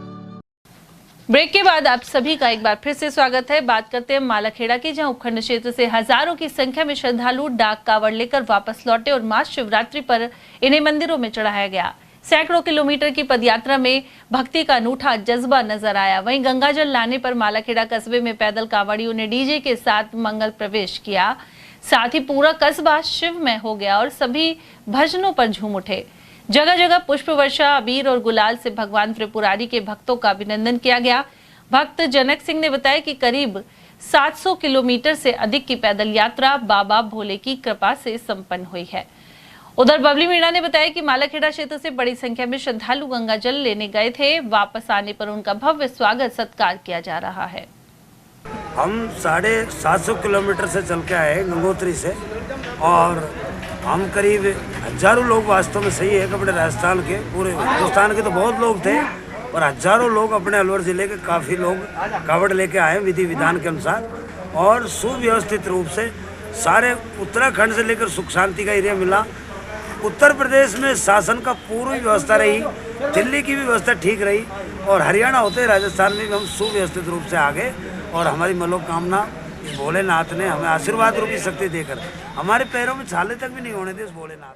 ब्रेक के बाद आप सभी का एक बार फिर से स्वागत है। बात करते हैं मालाखेड़ा की, जहां उपखंड क्षेत्र से हजारों की संख्या में श्रद्धालु डाक कावड़ लेकर वापस लौटे और महाशिवरात्रि पर इन्हें मंदिरों में चढ़ाया गया। सैकड़ों किलोमीटर की पदयात्रा में भक्ति का अनूठा जज्बा नजर आया। वहीं गंगाजल लाने पर मालाखेड़ा कस्बे में पैदल कावड़ियों ने डीजे के साथ मंगल प्रवेश किया। साथ ही पूरा कस्बा शिवमय हो गया और सभी भजनों पर झूम उठे। जगह जगह पुष्प वर्षा, अबीर और गुलाल से भगवान त्रिपुरारी के भक्तों का अभिनंदन किया गया। भक्त जनक सिंह ने बताया कि करीब 700 किलोमीटर से अधिक की पैदल यात्रा बाबा भोले की कृपा से संपन्न हुई है। उधर बबली मीणा ने बताया कि मालाखेड़ा क्षेत्र से बड़ी संख्या में श्रद्धालु गंगा जल लेने गए थे। वापस आने पर उनका भव्य स्वागत सत्कार किया जा रहा है। हम 750 किलोमीटर से चल के आए गंगोत्री से, और हम करीब हजारों लोग, वास्तव में सही है, अपने राजस्थान के, पूरे हिंदुस्तान के तो बहुत लोग थे, और हजारों लोग अपने अलवर जिले के काफ़ी लोग कावड़ लेके आए विधि विधान के अनुसार, और सुव्यवस्थित रूप से सारे उत्तराखंड से लेकर सुख शांति का एरिया मिला। उत्तर प्रदेश में शासन का पूरी व्यवस्था रही, दिल्ली की भी व्यवस्था ठीक रही, और हरियाणा होते राजस्थान में भी हम सुव्यवस्थित रूप से आ गए। और हमारी मनोकामना भोलेनाथ ने हमें आशीर्वाद रूपी शक्ति देकर हमारे पैरों में छाले तक भी नहीं होने दी उस भोलेनाथ।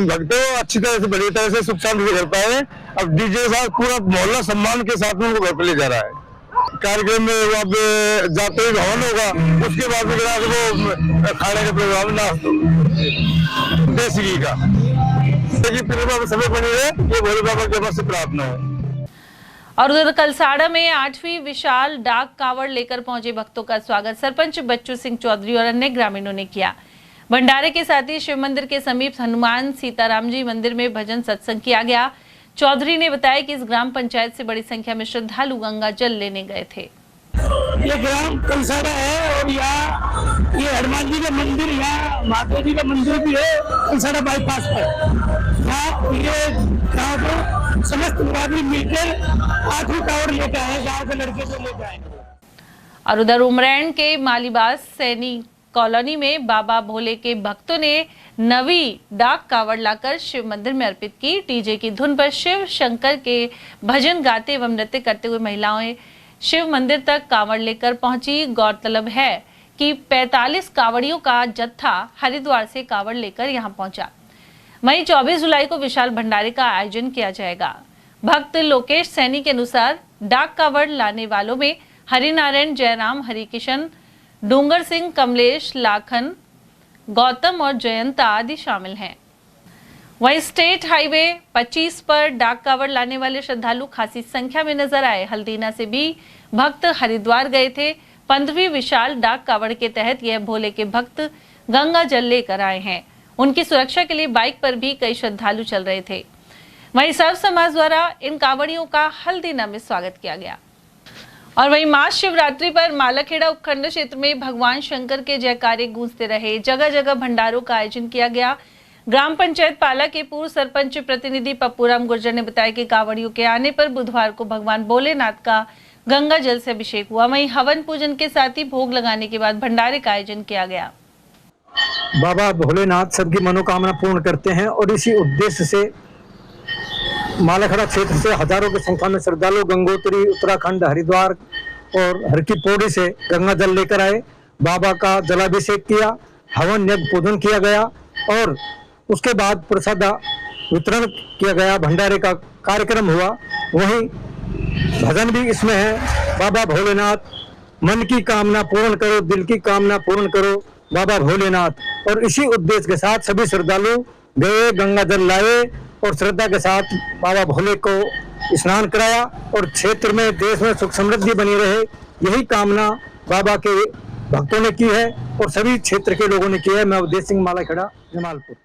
भक्तों अच्छी तरह से, बड़ी तरह से सुख शांति से कर पाए। अब डीजे के साथ पूरा मोहल्ला सम्मान के साथ में उनको घर पर ले जा रहा है। कार्यक्रम में वहाँ पे जाते ही हवन होगा, उसके बाद में वो खाने का प्रोग्राम नाश्ता देसी घी का। समय बनी है, ये भोले बाबा के पास से प्रार्थना है। और उधर कलसाड़ा में 8वीं विशाल डाक कावड़ लेकर पहुंचे भक्तों का स्वागत सरपंच बच्चू सिंह चौधरी और अन्य ग्रामीणों ने किया। भंडारे के साथ ही शिव मंदिर के समीप हनुमान सीताराम जी मंदिर में भजन सत्संग किया गया। चौधरी ने बताया कि इस ग्राम पंचायत से बड़ी संख्या में श्रद्धालु गंगा जल लेने गए थे। ये ग्राम कलसाड़ा है और यहाँ ये हनुमान जी का मंदिर, यहाँ माता जी का मंदिर भी है कलसाड़ा बाईपास पर। यहाँ ये गाँव को समस्त आदमी मिलकर 8वीं कावड़ लेकर आए, गाँव के लड़के को लेकर आए। और उधर उमरैन के मालीबास सैनी कॉलोनी में बाबा भोले के भक्तों ने नवी डाक कावड़ लाकर शिव मंदिर में अर्पित की। डीजे की धुन पर शिव शंकर के भजन गाते एवं नृत्य करते हुए महिलाएं शिव मंदिर तक कावड़ लेकर पहुंची। गौरतलब है कि 45 कावड़ियों का जत्था हरिद्वार से कावड़ लेकर यहां पहुंचा। वहीं 24 जुलाई को विशाल भंडारे का आयोजन किया जाएगा। भक्त लोकेश सैनी के अनुसार डाक कावड़ लाने वालों में हरिनारायण, जयराम, हरिकिशन, डूंगर सिंह, कमलेश, लाखन, गौतम और जयंता आदि शामिल हैं। वहीं स्टेट हाईवे 25 पर डाक कावड़ लाने वाले श्रद्धालु खासी संख्या में नजर आए। हल्दीना से भी भक्त हरिद्वार गए थे। 15वीं विशाल डाक कावड़ के तहत यह भोले के भक्त गंगा जल लेकर आए हैं। उनकी सुरक्षा के लिए बाइक पर भी कई श्रद्धालु चल रहे थे। वहीं सर्व समाज द्वारा इन कावड़ियों का हल्दीना में स्वागत किया गया। और वहीं महाशिवरात्रि पर मालाखेड़ा उपखंड क्षेत्र में भगवान शंकर के जयकारे गूंजते रहे। जगह जगह भंडारों का आयोजन किया गया। ग्राम पंचायत पाला के पूर्व सरपंच प्रतिनिधि पप्पूराम गुर्जर ने बताया कि कावड़ियों के आने पर बुधवार को भगवान भोलेनाथ का गंगा जल से अभिषेक हुआ। वहीं हवन पूजन के साथ ही भोग लगाने के बाद भंडारे का आयोजन किया गया। बाबा भोलेनाथ सबकी मनोकामना पूर्ण करते हैं और इसी उद्देश्य से मालाखेड़ा क्षेत्र से हजारों की संख्या में श्रद्धालु गंगोत्री, उत्तराखंड, हरिद्वार और हर की पौड़ी से गंगा जल लेकर आए। बाबा का जलाभिषेक किया, हवन यज्ञ पूजन किया गया और उसके बाद प्रसाद वितरण किया गया। भंडारे का कार्यक्रम हुआ। वहीं भजन भी इसमें है। बाबा भोलेनाथ मन की कामना पूर्ण करो, दिल की कामना पूर्ण करो बाबा भोलेनाथ। और इसी उद्देश्य के साथ सभी श्रद्धालु गए, गंगा जल लाए और श्रद्धा के साथ बाबा भोले को स्नान कराया और क्षेत्र में, देश में सुख समृद्धि बनी रहे, यही कामना बाबा के भक्तों ने की है और सभी क्षेत्र के लोगों ने की है। मैं अवधेश सिंह मालाखेड़ा, जमालपुर।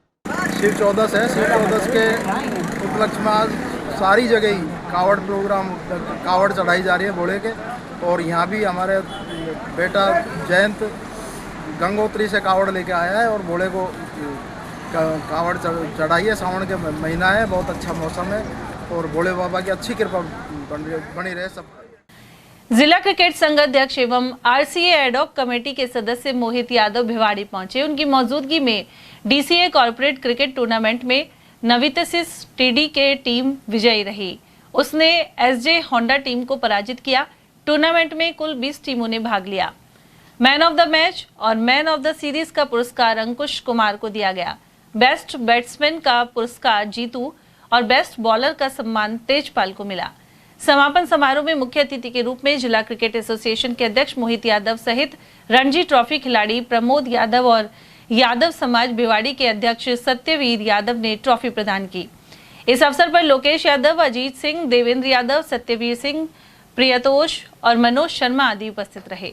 शिव चौदस है। शिव चौदस के उपलक्ष्य में आज सारी जगह ही कावड़ प्रोग्राम, कावड़ चढ़ाई जा रही है भोले के। और यहाँ भी हमारे बेटा जयंत गंगोत्री से कावड़ लेके आया है और भोले को कावड़ चढ़ाई है। सावन के महीना है, बहुत अच्छा मौसम है और भोले बाबा की अच्छी कृपा बनी रहे सब। जिला क्रिकेट संघ अध्यक्ष एवं आरसीए एडॉक कमेटी के सदस्य मोहित यादव भिवाड़ी पहुंचे। उनकी मौजूदगी में डीसीए कॉर्पोरेट क्रिकेट टूर्नामेंट में नवितसिस टीडी के टीम विजयी रही। उसने एसजे होंडा टीम को पराजित किया। टूर्नामेंट में कुल 20 टीमों ने भाग लिया। मैन ऑफ द मैच और मैन ऑफ द सीरीज का पुरस्कार अंकुश कुमार को दिया गया। बेस्ट बैट्समैन का पुरस्कार जीतू और बेस्ट बॉलर का सम्मान तेजपाल को मिला। समापन समारोह में मुख्य अतिथि के रूप में जिला क्रिकेट एसोसिएशन के अध्यक्ष मोहित यादव सहित रणजी ट्रॉफी खिलाड़ी प्रमोद यादव और यादव समाज भिवाड़ी के अध्यक्ष सत्यवीर यादव ने ट्रॉफी प्रदान की। इस अवसर पर लोकेश यादव, अजीत सिंह, देवेंद्र यादव, सत्यवीर सिंह, प्रियतोष और मनोज शर्मा आदि उपस्थित रहे।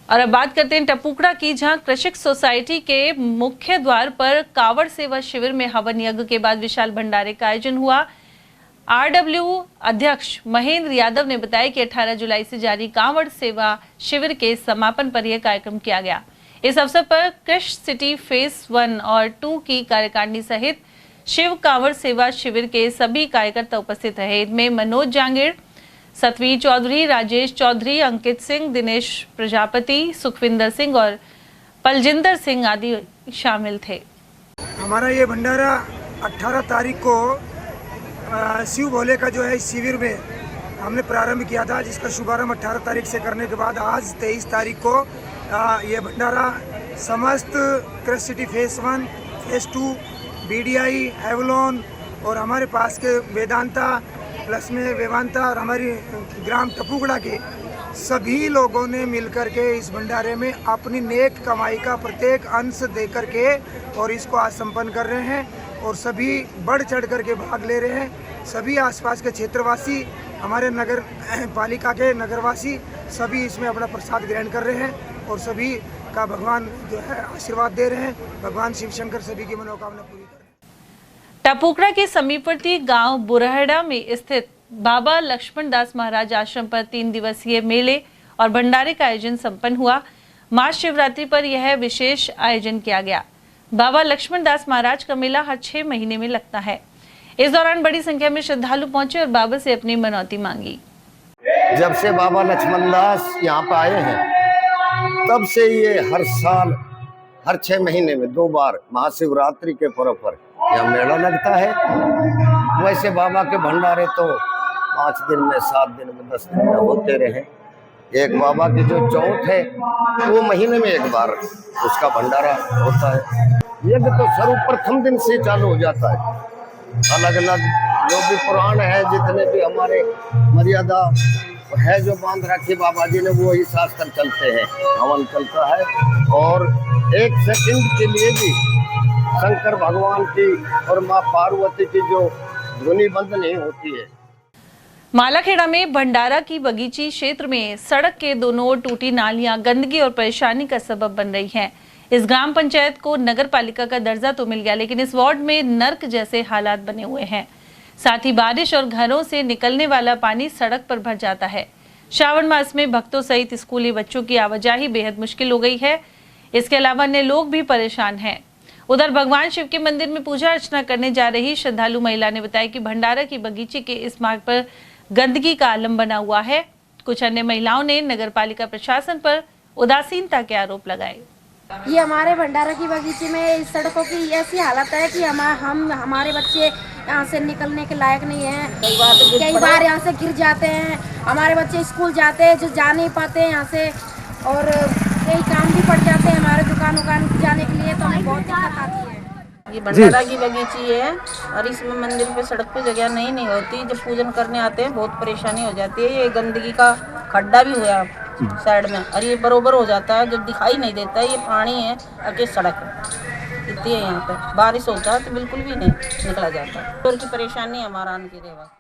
और अब बात करते हैं टपुकड़ा की, जहां कृषक सोसाइटी के मुख्य द्वार पर कावड़ सेवा शिविर में हवन यज्ञ के बाद विशाल भंडारे का आयोजन हुआ। आरडब्ल्यू अध्यक्ष महेंद्र यादव ने बताया कि 18 जुलाई से जारी कांवड़ सेवा शिविर के समापन पर यह कार्यक्रम किया गया। इस अवसर पर कृष सिटी फेज 1 और 2 की कार्यकारिणी सहित शिव कांवड़ सेवा शिविर के सभी कार्यकर्ता उपस्थित रहे। इनमें मनोज जांगीर, सतवीर चौधरी, राजेश चौधरी, अंकित सिंह, दिनेश प्रजापति, सुखविंदर सिंह और पलजिंदर सिंह आदि शामिल थे। हमारा ये भंडारा 18 तारीख को शिव भोले का जो है इस शिविर में हमने प्रारंभ किया था, जिसका शुभारंभ 18 तारीख से करने के बाद आज 23 तारीख को ये भंडारा समस्त Krish city phase 1, phase 2, BDI, Avalon और हमारे पास के वेदांता प्लस में वेवांता और हमारी ग्राम टपुकड़ा के सभी लोगों ने मिलकर के इस भंडारे में अपनी नेक कमाई का प्रत्येक अंश दे करके और इसको आज संपन्न कर रहे हैं और सभी बढ़ चढ़ करके भाग ले रहे हैं। सभी आसपास के क्षेत्रवासी, हमारे नगर पालिका के नगरवासी सभी इसमें अपना प्रसाद ग्रहण कर रहे हैं और सभी का भगवान जो है आशीर्वाद दे रहे हैं। भगवान शिव शंकर सभी की मनोकामना पूरी करें। टपुकड़ा के समीपवर्ती गांव बुरहड़ा में स्थित बाबा लक्ष्मण दास महाराज आश्रम पर 3 दिवसीय मेले और भंडारे का आयोजन संपन्न हुआ। महाशिवरात्रि पर यह विशेष आयोजन किया गया। बाबा लक्ष्मण दास महाराज का मेला हर 6 महीने में लगता है। इस दौरान बड़ी संख्या में श्रद्धालु पहुंचे और बाबा से अपनी मनौती मांगी। जब से बाबा लक्ष्मण दास यहाँ पे आए हैं तब से ये हर साल हर 6 महीने में 2 बार महाशिवरात्रि के पर्व पर यह मेला लगता है। वैसे बाबा के भंडारे तो 5 दिन में, 7 दिन में, 10 दिन में होते रहे। एक बाबा की जो चौथ है वो महीने में 1 बार उसका भंडारा होता है। यज्ञ तो सर्वप्रथम दिन से चालू हो जाता है। अलग अलग जो भी पुराण है, जितने भी हमारे मर्यादा है जो बांध रखी बाबा जी ने, वो ही शास्त्र चलते हैं, हवन चलता है। और 1 सेकंड के लिए भी शंकर भगवान की और माँ पार्वती की जो ध्वनि बंद नहीं होती है। मालाखेड़ा में भंडारा की बगीची क्षेत्र में सड़क के दोनों ओर टूटी नालियां गंदगी और परेशानी का सबब बन रही हैं। इस ग्राम पंचायत को नगर पालिका का दर्जा तो मिल गया, लेकिन इस वार्ड में नर्क जैसे हालात बने हुए हैं। साथ ही बारिश और घरों से निकलने वाला पानी सड़क पर भर जाता है। श्रावण मास में भक्तों सहित स्कूली बच्चों की आवाजाही बेहद मुश्किल हो गई है। इसके अलावा अन्य लोग भी परेशान हैं। उधर भगवान शिव के मंदिर में पूजा अर्चना करने जा रही श्रद्धालु महिला ने बताया कि भंडारा की बगीचे के इस मार्ग पर गंदगी का आलम बना हुआ है। कुछ अन्य महिलाओं ने नगर पालिका प्रशासन पर उदासीनता के आरोप लगाए। ये हमारे भंडारा की बगीचे में सड़कों की ऐसी हालत है कि हमारे बच्चे यहाँ से निकलने के लायक नहीं है। कई बार यहाँ से गिर जाते हैं। हमारे बच्चे स्कूल जाते हैं जो जा नहीं पाते हैं यहाँ से, और कई काम भी पड़ जाते हैं हमारे दुकान जाने के लिए, तो हमें बहुत दिक्कत आती है। ये भंडारा की बगीची है और इसमें मंदिर पे सड़क पे जगह नहीं होती। जब पूजन करने आते हैं बहुत परेशानी हो जाती है। ये गंदगी का खड्डा भी हुआ साइड में, और ये बरोबर हो जाता है जब दिखाई नहीं देता है। ये पानी है आगे सड़क इतनी है यहाँ पे, बारिश होता है तो बिल्कुल भी नहीं निकला जाता। और की परेशानी हमारा आने रेवा।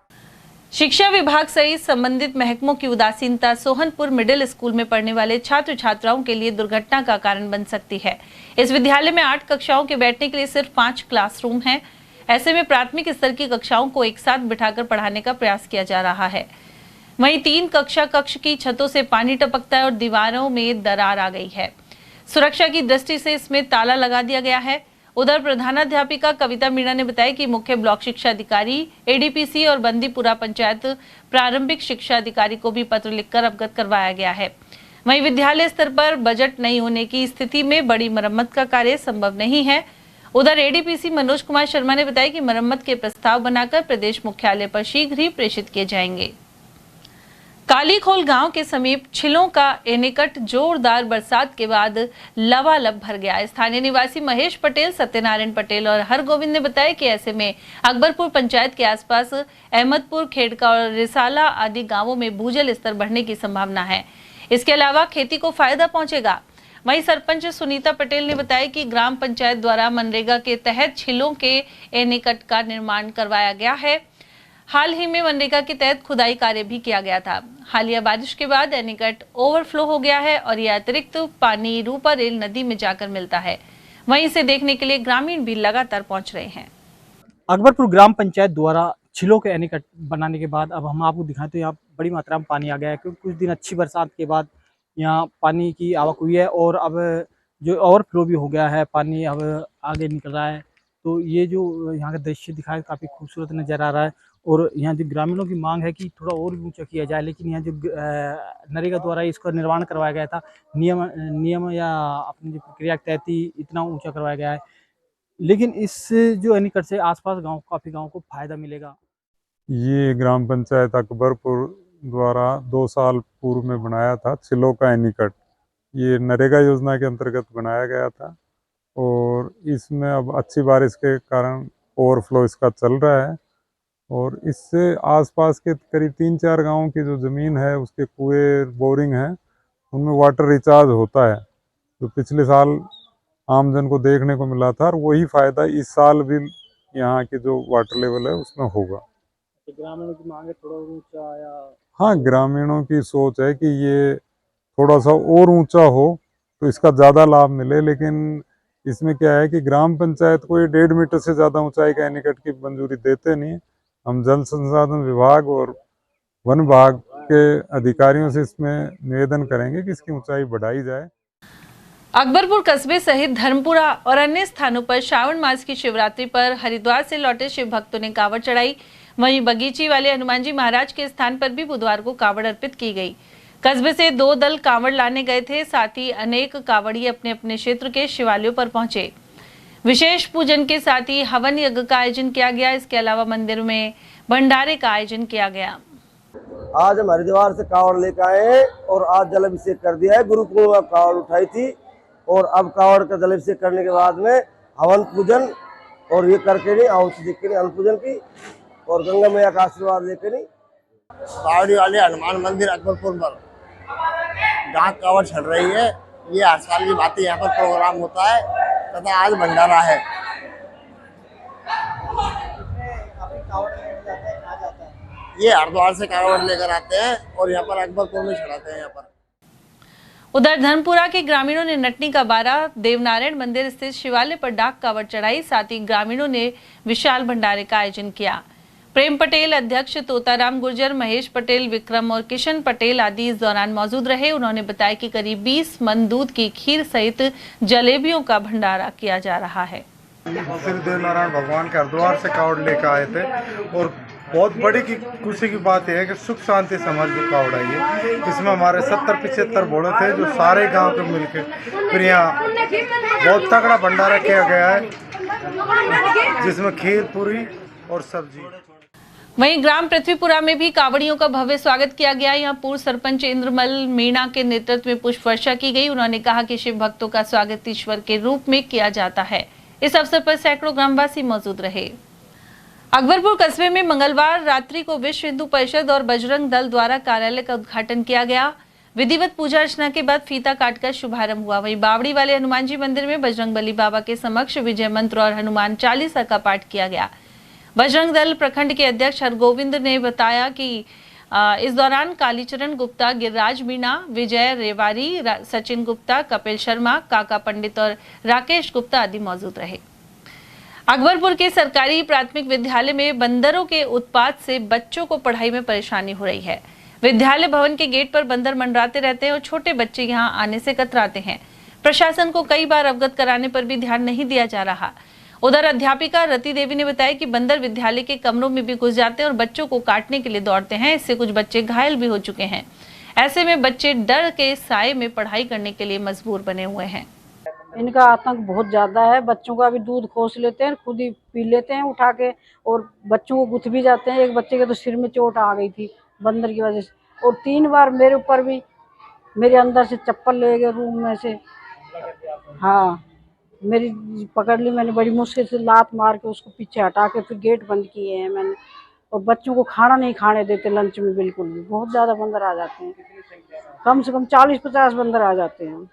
शिक्षा विभाग सहित संबंधित महकमों की उदासीनता सोहनपुर मिडिल स्कूल में पढ़ने वाले छात्र छात्राओं के लिए दुर्घटना का कारण बन सकती है। इस विद्यालय में 8 कक्षाओं के बैठने के लिए सिर्फ 5 क्लासरूम हैं। ऐसे में प्राथमिक स्तर की कक्षाओं को एक साथ बिठाकर पढ़ाने का प्रयास किया जा रहा है। वहीं 3 कक्ष की छतों से पानी टपकता है और दीवारों में दरार आ गई है। सुरक्षा की दृष्टि से इसमें ताला लगा दिया गया है। उधर प्रधानाध्यापिका कविता मीणा ने बताया कि मुख्य ब्लॉक शिक्षा अधिकारी, एडीपीसी और बंदीपुरा पंचायत प्रारंभिक शिक्षा अधिकारी को भी पत्र लिखकर अवगत करवाया गया है। वहीं विद्यालय स्तर पर बजट नहीं होने की स्थिति में बड़ी मरम्मत का कार्य संभव नहीं है। उधर एडीपीसी मनोज कुमार शर्मा ने बताया कि मरम्मत के प्रस्ताव बनाकर प्रदेश मुख्यालय पर शीघ्र ही प्रेषित किए जाएंगे। कालीखोल गांव के समीप छिलों का एनीकट जोरदार बरसात के बाद लबालब भर गया। स्थानीय निवासी महेश पटेल, सत्यनारायण पटेल और हरगोविंद ने बताया कि ऐसे में अकबरपुर पंचायत के आसपास अहमदपुर, खेड़का और रिसाला आदि गांवों में भूजल स्तर बढ़ने की संभावना है। इसके अलावा खेती को फायदा पहुंचेगा। वहीं सरपंच सुनीता पटेल ने बताया कि ग्राम पंचायत द्वारा मनरेगा के तहत छिलों के एनीकट का निर्माण करवाया गया है। हाल ही में मनरेगा के तहत खुदाई कार्य भी किया गया था। हालिया बारिश के बाद एनीकट ओवरफ्लो हो गया है और यह अतिरिक्त पानी रूपा रेल नदी में जाकर मिलता है। वहीं इसे देखने के लिए ग्रामीण भी लगातार पहुंच रहे हैं। अकबरपुर ग्राम पंचायत द्वारा छिलों के एनीकट बनाने के बाद अब हम आपको दिखाएं तो यहाँ बड़ी मात्रा में पानी आ गया है, क्योंकि कुछ दिन अच्छी बरसात के बाद यहाँ पानी की आवक हुई है और अब जो ओवरफ्लो भी हो गया है, पानी अब आगे निकल रहा है। तो ये जो यहाँ का दृश्य दिखाया काफ़ी खूबसूरत नज़र आ रहा है। और यहाँ जो ग्रामीणों की मांग है कि थोड़ा और भी ऊंचा किया जाए, लेकिन यहाँ जो नरेगा द्वारा इसका निर्माण करवाया गया था, नियम या अपनी जो प्रक्रिया तय थी, इतना ऊंचा करवाया गया है। लेकिन इस जो एनीकट से आसपास काफ़ी गाँव को फायदा मिलेगा। ये ग्राम पंचायत अकबरपुर द्वारा 2 साल पूर्व में बनाया था छिलों का एनीकट। ये नरेगा योजना के अंतर्गत बनाया गया था और इसमें अब अच्छी बारिश के कारण ओवरफ्लो इसका चल रहा है और इससे आसपास के करीब 3-4 गांवों की जो ज़मीन है उसके कुएं, बोरिंग है, उनमें वाटर रिचार्ज होता है, जो पिछले साल आमजन को देखने को मिला था और वही फ़ायदा इस साल भी यहाँ की जो वाटर लेवल है उसमें होगा। ग्रामीणों की मांग है थोड़ा ऊंचा या? हाँ, ग्रामीणों की सोच है कि ये थोड़ा सा और ऊंचा हो तो इसका ज़्यादा लाभ मिले, लेकिन इसमें क्या है कि ग्राम पंचायत को ये 1.5 मीटर से ज़्यादा ऊंचाई का एनीकट की मंजूरी देते नहीं। हम जल संसाधन विभाग और वन विभाग के अधिकारियों से इसमें निवेदन करेंगे कि इसकी ऊंचाई बढ़ाई जाए। अकबरपुर कस्बे सहित धर्मपुरा और अन्य स्थानों पर श्रावण मास की शिवरात्रि पर हरिद्वार से लौटे शिव भक्तों ने कांवड़ चढ़ाई। वहीं बगीची वाले हनुमान जी महाराज के स्थान पर भी बुधवार को कांवड़ अर्पित की गई। कस्बे से 2 दल कांवड़ लाने गए थे, साथ ही अनेक कांवड़िए अपने अपने क्षेत्र के शिवालयों पर पहुंचे। विशेष पूजन के साथ ही हवन यज्ञ का आयोजन किया गया। इसके अलावा मंदिर में भंडारे का आयोजन किया गया। आज हम हरिद्वार से कांवड़ लेकर आए और आज जल अभिषेक कर दिया है। गुरु पूर्णिमा कांवड़ उठाई थी और अब कांवड़ का जल अभिषेक करने के बाद में हवन पूजन और ये करके नहीं आहुति देख के नहीं हवन पूजन की और गंगा मैया का आशीर्वाद लेकर नहीं। कावड़ी वाले हनुमान मंदिर अकबरपुर पर जहाँ कांवड़ चढ़ रही है, ये हर साल की बात है। यहाँ पर प्रोग्राम होता है तथा आज भंडारा है। ये हरिद्वार से कांवड़ लेकर आते हैं और यहाँ पर अकबरपुर में चढ़ाते हैं। यहाँ पर उधर धर्मपुरा के ग्रामीणों ने नटनी का बारा देवनारायण मंदिर स्थित शिवालय पर डाक कांवड़ चढ़ाई। साथ ही ग्रामीणों ने विशाल भंडारे का आयोजन किया। प्रेम पटेल, अध्यक्ष तोताराम गुर्जर, महेश पटेल, विक्रम और किशन पटेल आदि इस दौरान मौजूद रहे। उन्होंने बताया कि करीब 20 मन दूध की खीर सहित जलेबियों का भंडारा किया जा रहा है। श्री देवनारायण भगवान के हरिद्वार से कांवड़ लेकर आए थे और बहुत बड़ी की खुशी की बात यह है कि सुख शांति समाज को कांवड़ आई है। इसमें हमारे 70-75 घोड़े थे जो सारे गांव के मिलकर फिर यहाँ बहुत तगड़ा भंडारा किया गया है, जिसमें खीर, पूरी और सब्जी। वहीं ग्राम पृथ्वीपुरा में भी कांवड़ियों का भव्य स्वागत किया गया। यहाँ पूर्व सरपंच इंद्रमल मीणा के नेतृत्व में पुष्प वर्षा की गई। उन्होंने कहा कि शिव भक्तों का स्वागत ईश्वर के रूप में किया जाता है। इस अवसर पर सैकड़ों ग्रामवासी मौजूद रहे। अकबरपुर कस्बे में मंगलवार रात्रि को विश्व हिंदू परिषद और बजरंग दल द्वारा कार्यालय का उद्घाटन किया गया। विधिवत पूजा अर्चना के बाद फीता काटकर शुभारंभ हुआ। वहीं बावड़ी वाले हनुमान जी मंदिर में बजरंगबली बाबा के समक्ष विजय मंत्र और हनुमान चालीसा का पाठ किया गया। बजरंग दल प्रखंड के अध्यक्ष हरगोविंद ने बताया कि इस दौरान कालीचरण गुप्ता, गिरिराज मीणा, विजय रेवारी, सचिन गुप्ता, कपिल शर्मा, काका पंडित और राकेश गुप्ता आदि मौजूद रहे। अकबरपुर के सरकारी प्राथमिक विद्यालय में बंदरों के उत्पात से बच्चों को पढ़ाई में परेशानी हो रही है। विद्यालय भवन के गेट पर बंदर मंडराते रहते हैं और छोटे बच्चे यहां आने से कतराते हैं। प्रशासन को कई बार अवगत कराने पर भी ध्यान नहीं दिया जा रहा। उधर अध्यापिका रति देवी ने बताया कि बंदर विद्यालय के कमरों में भी घुस जाते हैं और बच्चों को काटने के लिए दौड़ते हैं। इससे कुछ बच्चे घायल भी हो चुके हैं। ऐसे में बच्चे डर के साए में पढ़ाई करने के लिए मजबूर बने हुए हैं। इनका आतंक बहुत ज्यादा है। बच्चों का भी दूध खोस लेते हैं, खुद ही पी लेते हैं उठा के, और बच्चों को गुथ भी जाते हैं। एक बच्चे के तो सिर में चोट आ गई थी बंदर की वजह से, और 3 बार मेरे ऊपर भी, मेरे अंदर से चप्पल ले गए रूम में से। हाँ, मेरी पकड़ ली, मैंने बड़ी मुश्किल से लात मार के उसको पीछे हटा के फिर गेट बंद किए हैं मैंने। और बच्चों को खाना नहीं खाने देते लंच में बिल्कुल भी। बहुत ज़्यादा बंदर आ जाते हैं, कम से कम 40-50 बंदर आ जाते हैं।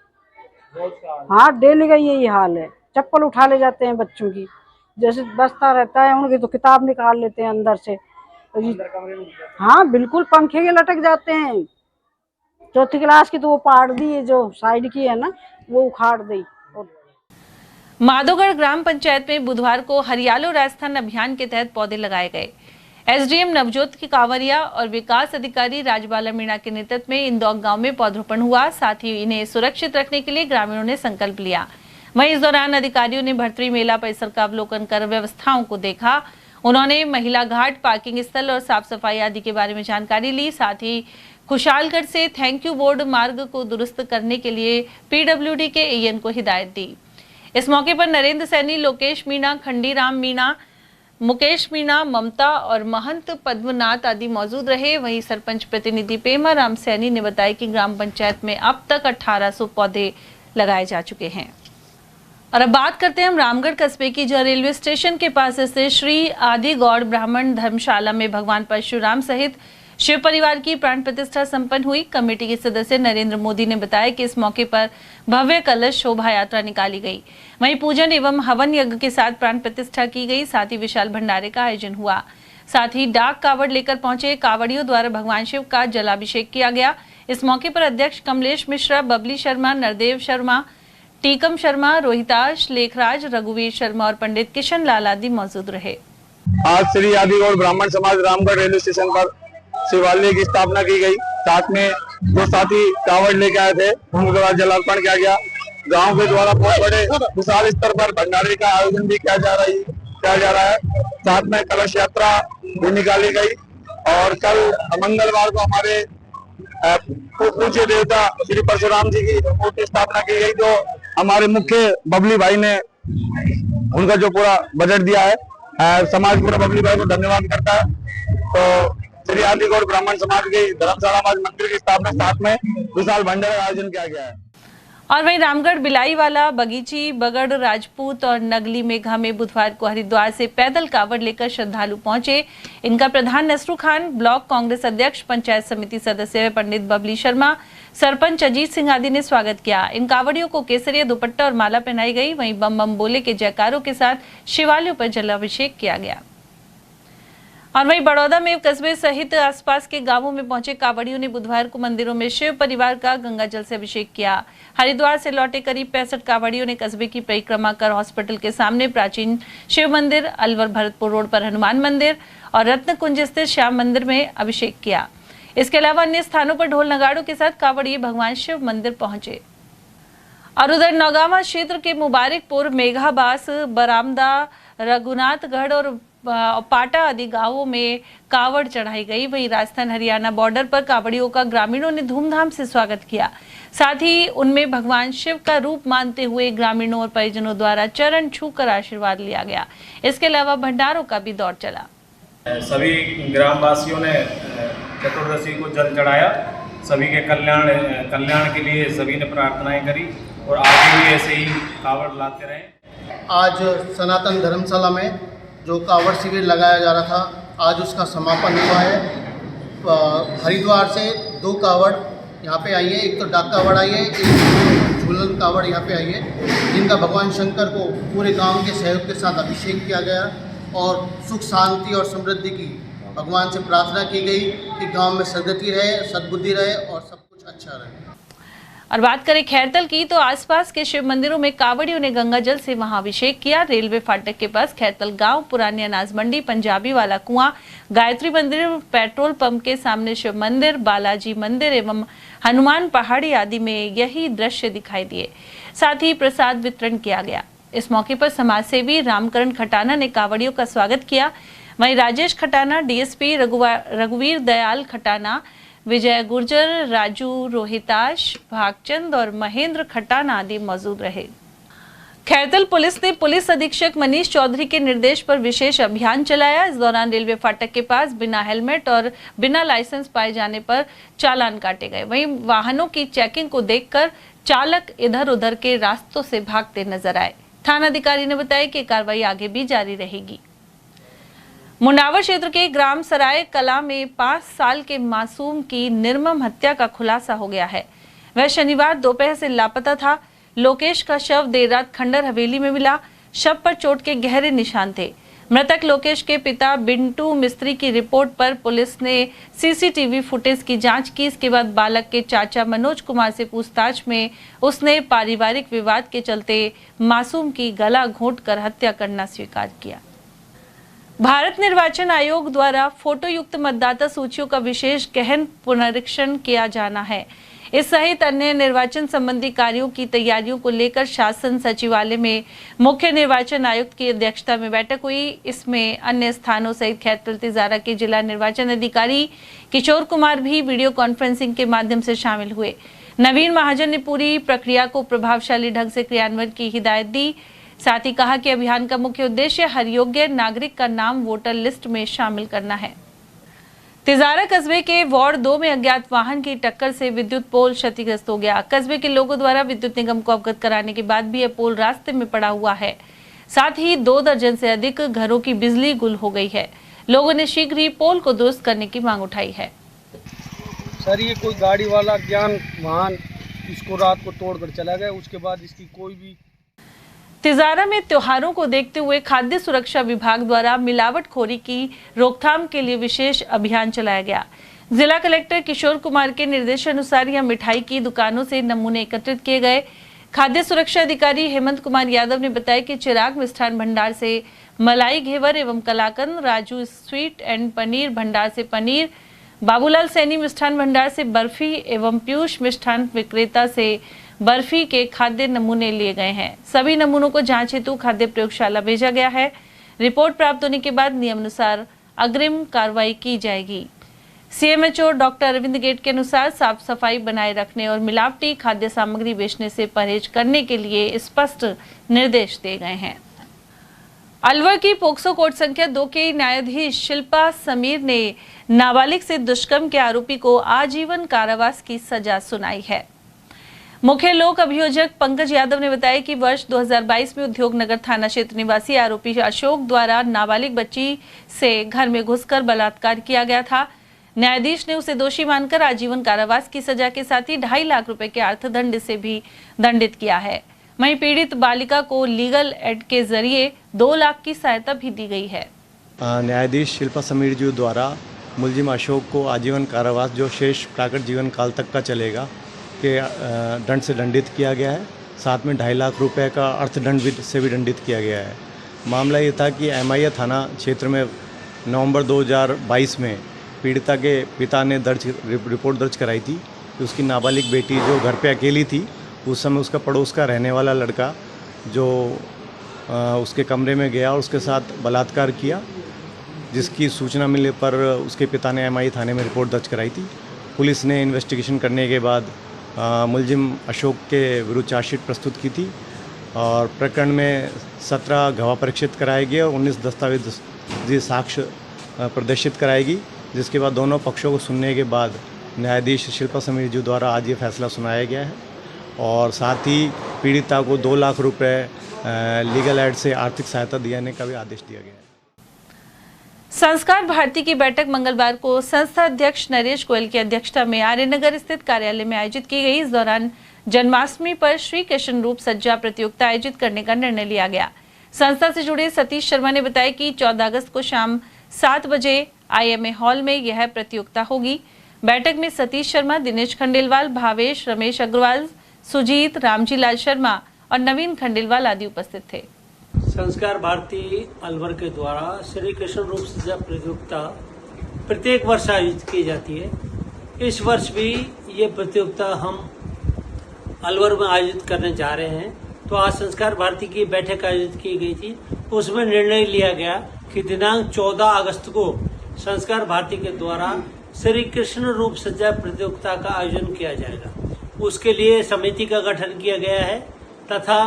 हाँ, डेली का यही हाल है। चप्पल उठा ले जाते हैं बच्चों की, जैसे बस्ता रहता है उनकी तो किताब निकाल लेते हैं अंदर से। हाँ बिल्कुल, पंखे के लटक जाते हैं। 4th क्लास की तो वो पाड़ दी है, जो साइड की है ना वो उखाड़ दी। माधोगढ़ ग्राम पंचायत में बुधवार को हरियालो राजस्थान अभियान के तहत पौधे लगाए गए। एसडीएम नवजोत की कांवरिया और विकास अधिकारी राजबाला मीणा के नेतृत्व में इंदौर गांव में पौधरोपण हुआ। साथ ही इन्हें सुरक्षित रखने के लिए ग्रामीणों ने संकल्प लिया। वहीं इस दौरान अधिकारियों ने भर्तरी मेला परिसर का अवलोकन कर व्यवस्थाओं को देखा। उन्होंने महिला घाट, पार्किंग स्थल और साफ सफाई आदि के बारे में जानकारी ली। साथ ही खुशालगढ़ से थैंक यू बोर्ड मार्ग को दुरुस्त करने के लिए पीडब्ल्यूडी के एएन को हिदायत दी। इस मौके पर नरेंद्र सैनी, लोकेश मीणा, खंडीराम मीणा, मुकेश मीणा, ममता और महंत पद्मनाथ आदि मौजूद रहे। वहीं सरपंच प्रतिनिधि पेमा राम सैनी ने बताया कि ग्राम पंचायत में अब तक 1800 पौधे लगाए जा चुके हैं। और अब बात करते हैं हम रामगढ़ कस्बे की, जो रेलवे स्टेशन के पास स्थित श्री आदि गौड़ ब्राह्मण धर्मशाला में भगवान परशुराम सहित शिव परिवार की प्राण प्रतिष्ठा संपन्न हुई। कमेटी के सदस्य नरेंद्र मोदी ने बताया कि इस मौके पर भव्य कलश शोभा यात्रा निकाली गई। वहीं पूजन एवं हवन यज्ञ के साथ प्राण प्रतिष्ठा की गई। साथ ही विशाल भंडारे का आयोजन हुआ। साथ ही डाक कावड़ लेकर पहुंचे कावड़ियों द्वारा भगवान शिव का जलाभिषेक किया गया। इस मौके पर अध्यक्ष कमलेश मिश्रा, बबली शर्मा, नरदेव शर्मा, टीकम शर्मा, रोहिताश, लेखराज, रघुवीर शर्मा और पंडित किशन लाल आदि मौजूद रहे। आज श्री आदि गौड़ ब्राह्मण समाज रामगढ़ रेलवे स्टेशन पर शिवालय की स्थापना की गई। साथ में जो साथी कावड़ लेके आए थे उनके द्वारा जलार्पण किया गया। गांव के द्वारा बहुत बड़े विशाल स्तर पर भंडारे का आयोजन भी किया जा रहा है। साथ में कलश यात्रा भी निकाली गई। और कल मंगलवार को हमारे पूज्य देवता श्री परशुराम जी की मूर्ति स्थापना की गई, जो हमारे मुख्य बबली भाई ने उनका जो पूरा बजट दिया है। समाज पूरा बबली भाई को धन्यवाद करता है। तो श्री आदि गौड़ ब्राह्मण समाज के धर्मशाला मंदिर की स्थापना साथ में विशाल भंडारे का आयोजन किया गया है। और वहीं रामगढ़, बिलाईवाला, बगीची, बगड़, राजपूत और नगली मेघा में बुधवार को हरिद्वार से पैदल कावड़ लेकर श्रद्धालु पहुंचे। इनका प्रधान नसरू खान, ब्लॉक कांग्रेस अध्यक्ष, पंचायत समिति सदस्य पंडित बबली शर्मा, सरपंच अजीत सिंह आदि ने स्वागत किया। इन कावड़ियों को केसरिया दुपट्टा और माला पहनाई गई। वहीं बम बम बोले के जयकारों के साथ शिवालयों पर जलाभिषेक किया गया। और वहीं बड़ौदा में कस्बे सहित आसपास के गांवों में पहुंचे कावड़ियों ने बुधवार को मंदिरों में शिव परिवार का गंगा जल से अभिषेक किया। हरिद्वार से लौटे करीब 65 कावड़ियों ने कस्बे की परिक्रमा कर हॉस्पिटल के सामने प्राचीन शिव मंदिर, अलवर भरतपुर रोड पर हनुमान मंदिर और रत्न कुंज स्थित श्याम मंदिर में अभिषेक किया। इसके अलावा अन्य स्थानों पर ढोल नगाड़ों के साथ कावड़िए भगवान शिव मंदिर पहुंचे। और उधर नौगावा क्षेत्र के मुबारकपुर, मेघाबास, बरामदा, रघुनाथगढ़ और पाटा आदि गांवों में कावड़ चढ़ाई गई। वहीं राजस्थान हरियाणा बॉर्डर पर कावड़ियों का ग्रामीणों ने धूमधाम से स्वागत किया। साथ ही उनमें भगवान शिव का रूप मानते हुए ग्रामीणों और परिजनों द्वारा चरण छूकर आशीर्वाद लिया गया। इसके अलावा भंडारों का भी दौर चला। सभी ग्रामवासियों ने चतुर्दशी को जल चढ़ाया। सभी के कल्याण के लिए सभी ने प्रार्थनाएं करी और आगे भी ऐसे ही कावड़ लाते रहे। आज सनातन धर्मशाला में जो कावड़ शिविर लगाया जा रहा था, आज उसका समापन हुआ है। हरिद्वार से 2 कावड़ यहाँ पे आई है। एक तो डाक कावड़ आई है, एक झूलन कावड़ यहाँ पे आई है, जिनका भगवान शंकर को पूरे गांव के सहयोग के साथ अभिषेक किया गया और सुख शांति और समृद्धि की भगवान से प्रार्थना की गई कि गांव में सदगति रहे, सद्बुद्धि रहे और सब कुछ अच्छा रहे। और बात करें खैरतल की तो आसपास के शिव मंदिरों में कांवड़ियों ने गंगा जल से महाअभिषेक किया। रेलवे फाटक के पास खैरतल गांव, पुरानी अनाज मंडी, पंजाबी वाला कुआं, गायत्री मंदिर, पेट्रोल पंप के सामने शिव मंदिर, बालाजी मंदिर एवं हनुमान पहाड़ी आदि में यही दृश्य दिखाई दिए। साथ ही प्रसाद वितरण किया गया। इस मौके पर समाजसेवी रामकरण खटाना ने कांवड़ियों का स्वागत किया। वहीं राजेश खटाना, डीएसपी रघुवीर दयाल खटाना, विजय गुर्जर, राजू रोहिताश, भागचंद और महेंद्र खटाना आदि मौजूद रहे। खैरतल पुलिस ने पुलिस अधीक्षक मनीष चौधरी के निर्देश पर विशेष अभियान चलाया। इस दौरान रेलवे फाटक के पास बिना हेलमेट और बिना लाइसेंस पाए जाने पर चालान काटे गए। वहीं वाहनों की चेकिंग को देखकर चालक इधर उधर के रास्तों से भागते नजर आए। थानाधिकारी ने बताया कि कार्रवाई आगे भी जारी रहेगी। मुंडावर क्षेत्र के ग्राम सराय कला में 5 साल के मासूम की निर्मम हत्या का खुलासा हो गया है। वह शनिवार दोपहर से लापता था। लोकेश का शव देर रात खंडर हवेली में मिला। शव पर चोट के गहरे निशान थे। मृतक लोकेश के पिता बिंटू मिस्त्री की रिपोर्ट पर पुलिस ने सीसीटीवी फुटेज की जांच की। इसके बाद बालक के चाचा मनोज कुमार से पूछताछ में उसने पारिवारिक विवाद के चलते मासूम की गला घोंटकर हत्या करना स्वीकार किया। भारत निर्वाचन आयोग द्वारा फोटोयुक्त मतदाता सूचियों का विशेष गहन पुनरीक्षण किया जाना है। इस सहित अन्य निर्वाचन संबंधी कार्यों की तैयारियों को लेकर शासन सचिवालय में मुख्य निर्वाचन आयुक्त की अध्यक्षता में बैठक हुई। इसमें अन्य स्थानों सहित खैरतल तिजारा के जिला निर्वाचन अधिकारी किशोर कुमार भी वीडियो कॉन्फ्रेंसिंग के माध्यम से शामिल हुए। नवीन महाजन ने पूरी प्रक्रिया को प्रभावशाली ढंग से क्रियान्वयन की हिदायत दी। साथ ही कहा कि अभियान का मुख्य उद्देश्य हर योग्य नागरिक का नाम वोटर लिस्ट में शामिल करना है। तिजारा कस्बे के वार्ड 2 में अज्ञात वाहन की टक्कर से विद्युत पोल क्षतिग्रस्त हो गया। कस्बे के लोगों द्वारा विद्युत निगम को अवगत कराने के बाद भी यह पोल रास्ते में पड़ा हुआ है। साथ ही 2 दर्जन से अधिक घरों की बिजली गुल हो गई है। लोगों ने शीघ्र ही पोल को दुरुस्त करने की मांग उठाई है। सर, ये कोई गाड़ी वाला अज्ञात वाहन इसको रात को तोड़कर चला गया। उसके बाद इसकी कोई भी तिजारा में त्योहारों को देखते हुए खाद्य सुरक्षा विभाग द्वारा मिलावटखोरी की रोकथाम के लिए विशेष अभियान चलाया गया। जिला कलेक्टर किशोर कुमार के निर्देशानुसार यह मिठाई की दुकानों से नमूने एकत्रित किए गए। खाद्य सुरक्षा अधिकारी हेमंत कुमार यादव ने बताया कि चिराग मिष्ठान भंडार से मलाई घेवर एवं कलाकंद, राजू स्वीट एंड पनीर भंडार से पनीर, बाबूलाल सैनी मिष्ठान भंडार से बर्फी एवं पीयूष मिष्ठान विक्रेता से बर्फी के खाद्य नमूने लिए गए हैं। सभी नमूनों को जांच हेतु खाद्य प्रयोगशाला भेजा गया है। रिपोर्ट प्राप्त होने के बाद नियमानुसार अग्रिम कार्रवाई की जाएगी। सीएमएचओ डॉक्टर अरविंद गेट के अनुसार साफ सफाई बनाए रखने और मिलावटी खाद्य सामग्री बेचने से परहेज करने के लिए स्पष्ट निर्देश दिए गए हैं। अलवर की पोक्सो कोर्ट संख्या 2 के न्यायाधीश शिल्पा समीर ने नाबालिग से दुष्कर्म के आरोपी को आजीवन कारावास की सजा सुनाई है। मुख्य लोक अभियोजक पंकज यादव ने बताया कि वर्ष 2022 में उद्योग नगर थाना क्षेत्र निवासी आरोपी अशोक द्वारा नाबालिग बच्ची से घर में घुसकर बलात्कार किया गया था। न्यायाधीश ने उसे दोषी मानकर आजीवन कारावास की सजा के साथ ही 2.5 लाख रुपए के अर्थदंड से भी दंडित किया है। वहीं पीड़ित बालिका को लीगल एड के जरिए 2 लाख की सहायता भी दी गई है। न्यायाधीश शिल्पा समीर जी द्वारा मुलजिम अशोक को आजीवन कारावास जो शेष प्राकृत जीवन काल तक का चलेगा के दंड से दंडित किया गया है। साथ में 2.5 लाख रुपए का अर्थदंड से भी दंडित किया गया है। मामला ये था कि एमआईए थाना क्षेत्र में नवंबर 2022 में पीड़िता के पिता ने रिपोर्ट दर्ज कराई थी कि उसकी नाबालिग बेटी जो घर पे अकेली थी, उस समय उसका पड़ोस का रहने वाला लड़का जो उसके कमरे में गया और उसके साथ बलात्कार किया, जिसकी सूचना मिलने पर उसके पिता ने एमआईए थाने में रिपोर्ट दर्ज कराई थी। पुलिस ने इन्वेस्टिगेशन करने के बाद मुलजिम अशोक के विरुद्ध चार्जशीट प्रस्तुत की थी और प्रकरण में 17 गवाह परीक्षित कराए गए और 19 दस्तावेजी साक्ष्य प्रदर्शित कराएगी, जिसके बाद दोनों पक्षों को सुनने के बाद न्यायाधीश शिल्पा समीर जी द्वारा आज ये फैसला सुनाया गया है और साथ ही पीड़िता को 2 लाख रुपए लीगल एड से आर्थिक सहायता दिलाने का भी आदेश दिया गया है। संस्कार भारती की बैठक मंगलवार को संस्था अध्यक्ष नरेश गोयल की अध्यक्षता में आर्यनगर स्थित कार्यालय में आयोजित की गई। इस दौरान जन्माष्टमी पर श्री कृष्ण रूप सज्जा प्रतियोगिता आयोजित करने का निर्णय लिया गया। संस्था से जुड़े सतीश शर्मा ने बताया कि 14 अगस्त को शाम 7 बजे IMA हॉल में यह प्रतियोगिता होगी। बैठक में सतीश शर्मा, दिनेश खंडेलवाल, भावेश, रमेश अग्रवाल, सुजीत, रामजी लाल शर्मा और नवीन खंडेलवाल आदि उपस्थित थे। संस्कार भारती अलवर के द्वारा श्री कृष्ण रूप सज्जा प्रतियोगिता प्रत्येक वर्ष आयोजित की जाती है। इस वर्ष भी ये प्रतियोगिता हम अलवर में आयोजित करने जा रहे हैं। तो आज संस्कार भारती की बैठक आयोजित की गई थी, उसमें निर्णय लिया गया कि दिनांक 14 अगस्त को संस्कार भारती के द्वारा श्री कृष्ण रूप सज्जा प्रतियोगिता का आयोजन किया जाएगा। उसके लिए समिति का गठन किया गया है तथा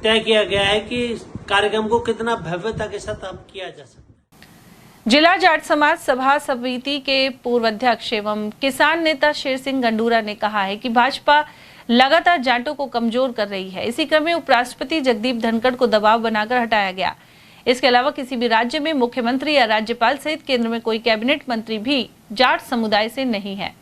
तय किया गया है कि कार्यक्रम को कितना भव्यता के साथ अब किया जा सकता है। जिला जाट समाज सभा समिति के पूर्व अध्यक्ष एवं किसान नेता शेर सिंह गंडूरा ने कहा है कि भाजपा लगातार जाटों को कमजोर कर रही है। इसी क्रम में उपराष्ट्रपति जगदीप धनखड़ को दबाव बनाकर हटाया गया। इसके अलावा किसी भी राज्य में मुख्यमंत्री या राज्यपाल सहित केंद्र में कोई कैबिनेट मंत्री भी जाट समुदाय से नहीं है।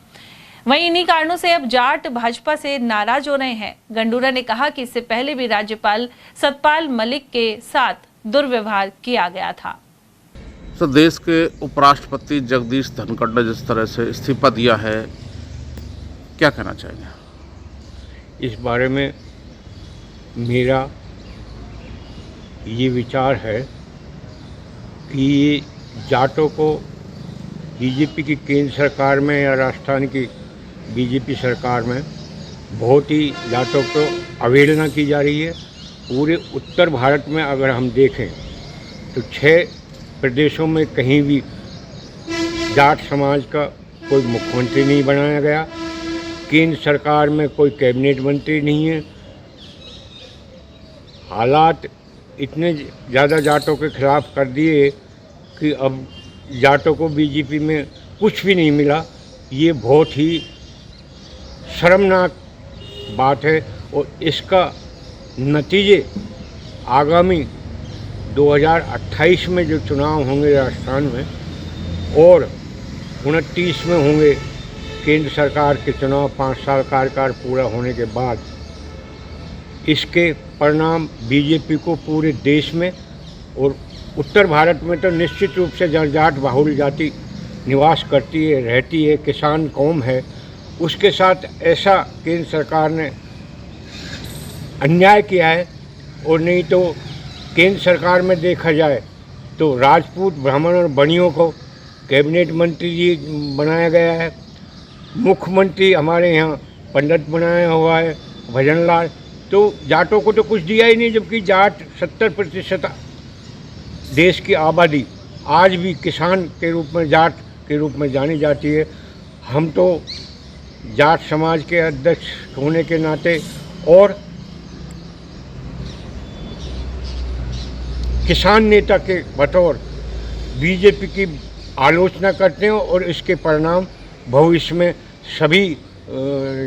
वहीं इन्हीं कारणों से अब जाट भाजपा से नाराज हो रहे हैं। गंडूरा ने कहा कि इससे पहले भी राज्यपाल सतपाल मलिक के साथ दुर्व्यवहार किया गया था। तो देश के उपराष्ट्रपति जगदीश धनखड़ ने जिस तरह से इस्तीफा दिया है, क्या कहना चाहेंगे? इस बारे में मेरा ये विचार है कि जाटों को बीजेपी की केंद्र सरकार में या राजस्थान की बीजेपी सरकार में बहुत ही जाटों को अवहेलना की जा रही है। पूरे उत्तर भारत में अगर हम देखें तो 6 प्रदेशों में कहीं भी जाट समाज का कोई मुख्यमंत्री नहीं बनाया गया। केंद्र सरकार में कोई कैबिनेट मंत्री नहीं है। हालात इतने ज़्यादा जाटों के खिलाफ कर दिए कि अब जाटों को बीजेपी में कुछ भी नहीं मिला। ये बहुत ही शर्मनाक बात है और इसका नतीजे आगामी 2028 में जो चुनाव होंगे राजस्थान में और 29 में होंगे केंद्र सरकार के चुनाव 5 साल कार्यकाल पूरा होने के बाद, इसके परिणाम बीजेपी को पूरे देश में और उत्तर भारत में तो निश्चित रूप से जाट बाहुल जाति निवास करती है, रहती है, किसान कौम है, उसके साथ ऐसा केंद्र सरकार ने अन्याय किया है। और नहीं तो केंद्र सरकार में देखा जाए तो राजपूत, ब्राह्मण और बनियों को कैबिनेट मंत्री जी बनाया गया है। मुख्यमंत्री हमारे यहाँ पंडित बनाया हुआ है भजनलाल। तो जाटों को तो कुछ दिया ही नहीं, जबकि जाट 70% देश की आबादी आज भी किसान के रूप में, जाट के रूप में जानी जाती है। हम तो जाट समाज के अध्यक्ष होने के नाते और किसान नेता के बतौर बीजेपी की आलोचना करते हैं और इसके परिणाम भविष्य में सभी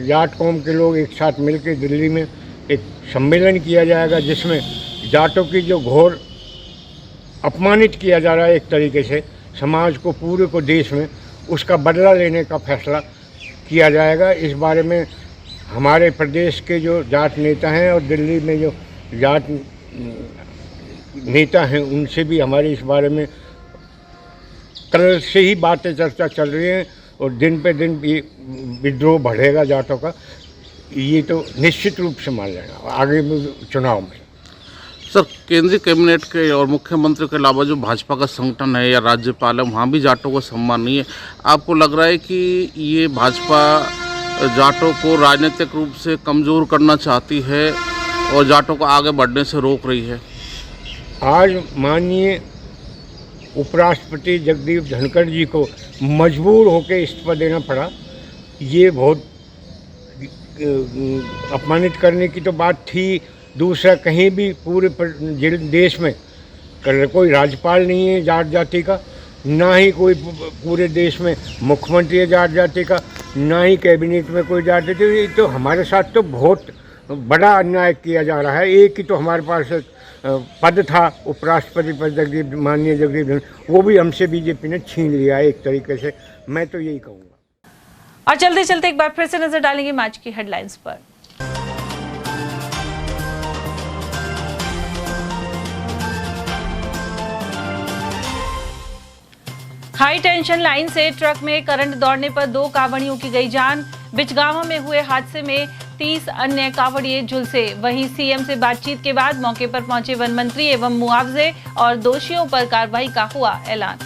जाट कौम के लोग एक साथ मिलकर दिल्ली में एक सम्मेलन किया जाएगा, जिसमें जाटों की जो घोर अपमानित किया जा रहा है एक तरीके से समाज को, पूरे को, देश में, उसका बदला लेने का फैसला किया जाएगा। इस बारे में हमारे प्रदेश के जो जाट नेता हैं और दिल्ली में जो जाट नेता हैं उनसे भी हमारे इस बारे में कल से ही बातें चर्चा चल रही हैं और दिन पे दिन ये विद्रोह बढ़ेगा जाटों का, ये तो निश्चित रूप से मान लेना आगे चुनाव में। सर, केंद्रीय कैबिनेट के और मुख्यमंत्री के अलावा जो भाजपा का संगठन है या राज्यपाल है, वहाँ भी जाटों को सम्मान नहीं है। आपको लग रहा है कि ये भाजपा जाटों को राजनीतिक रूप से कमज़ोर करना चाहती है और जाटों को आगे बढ़ने से रोक रही है? आज माननीय उपराष्ट्रपति जगदीप धनखड़ जी को मजबूर होकर इस्तीफा देना पड़ा। ये बहुत अपमानित करने की तो बात थी। दूसरा, कहीं भी पूरे देश में कोई राज्यपाल नहीं है जाट जाति का, ना ही कोई पूरे देश में मुख्यमंत्री है जाट जाति का, ना ही कैबिनेट में कोई जाट जाति। तो हमारे साथ तो बहुत बड़ा अन्याय किया जा रहा है। एक ही तो हमारे पास एक पद था उपराष्ट्रपति पद माननीय जगदीप धनखड़, वो भी हमसे बीजेपी ने छीन लिया है एक तरीके से, मैं तो यही कहूँगा। और चलते चलते एक बार फिर से नजर डालेंगे आज की हेडलाइंस पर। हाई टेंशन लाइन से ट्रक में करंट दौड़ने पर 2 कांवड़ियों की गई जान। बिचगांव में हुए हादसे में 30 अन्य कांवड़िए झुलसे। वहीं सीएम से बातचीत के बाद मौके पर पहुंचे वन मंत्री एवं मुआवजे और दोषियों पर कार्रवाई का हुआ ऐलान।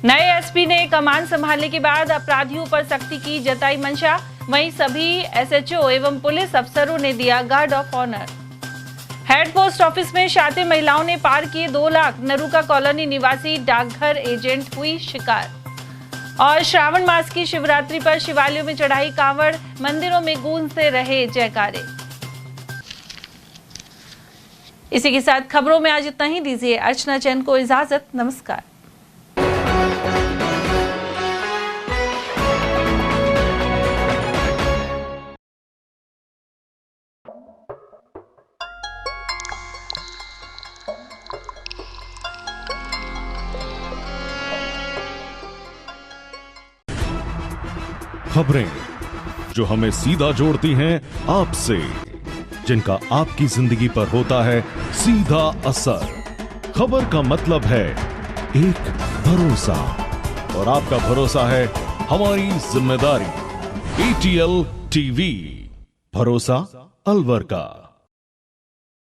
नए एसपी ने कमान संभालने के बाद अपराधियों पर सख्ती की जताई मंशा। वहीं सभी एसएचओ एवं पुलिस अफसरों ने दिया guard of honour. Head post office में शातिर महिलाओं ने पार किए 2 लाख। नरूका कॉलोनी निवासी डाकघर एजेंट हुई शिकार। और श्रावण मास की शिवरात्रि पर शिवालयों में चढ़ाई कांवड़, मंदिरों में गूंजते रहे जयकारे। इसी के साथ खबरों में आज इतना ही। दीजिए अर्चना चैन को इजाजत। नमस्कार। खबरें जो हमें सीधा जोड़ती हैं आपसे, जिनका आपकी जिंदगी पर होता है सीधा असर। खबर का मतलब है एक भरोसा, और आपका भरोसा है हमारी जिम्मेदारी। ATL TV, भरोसा अलवर का।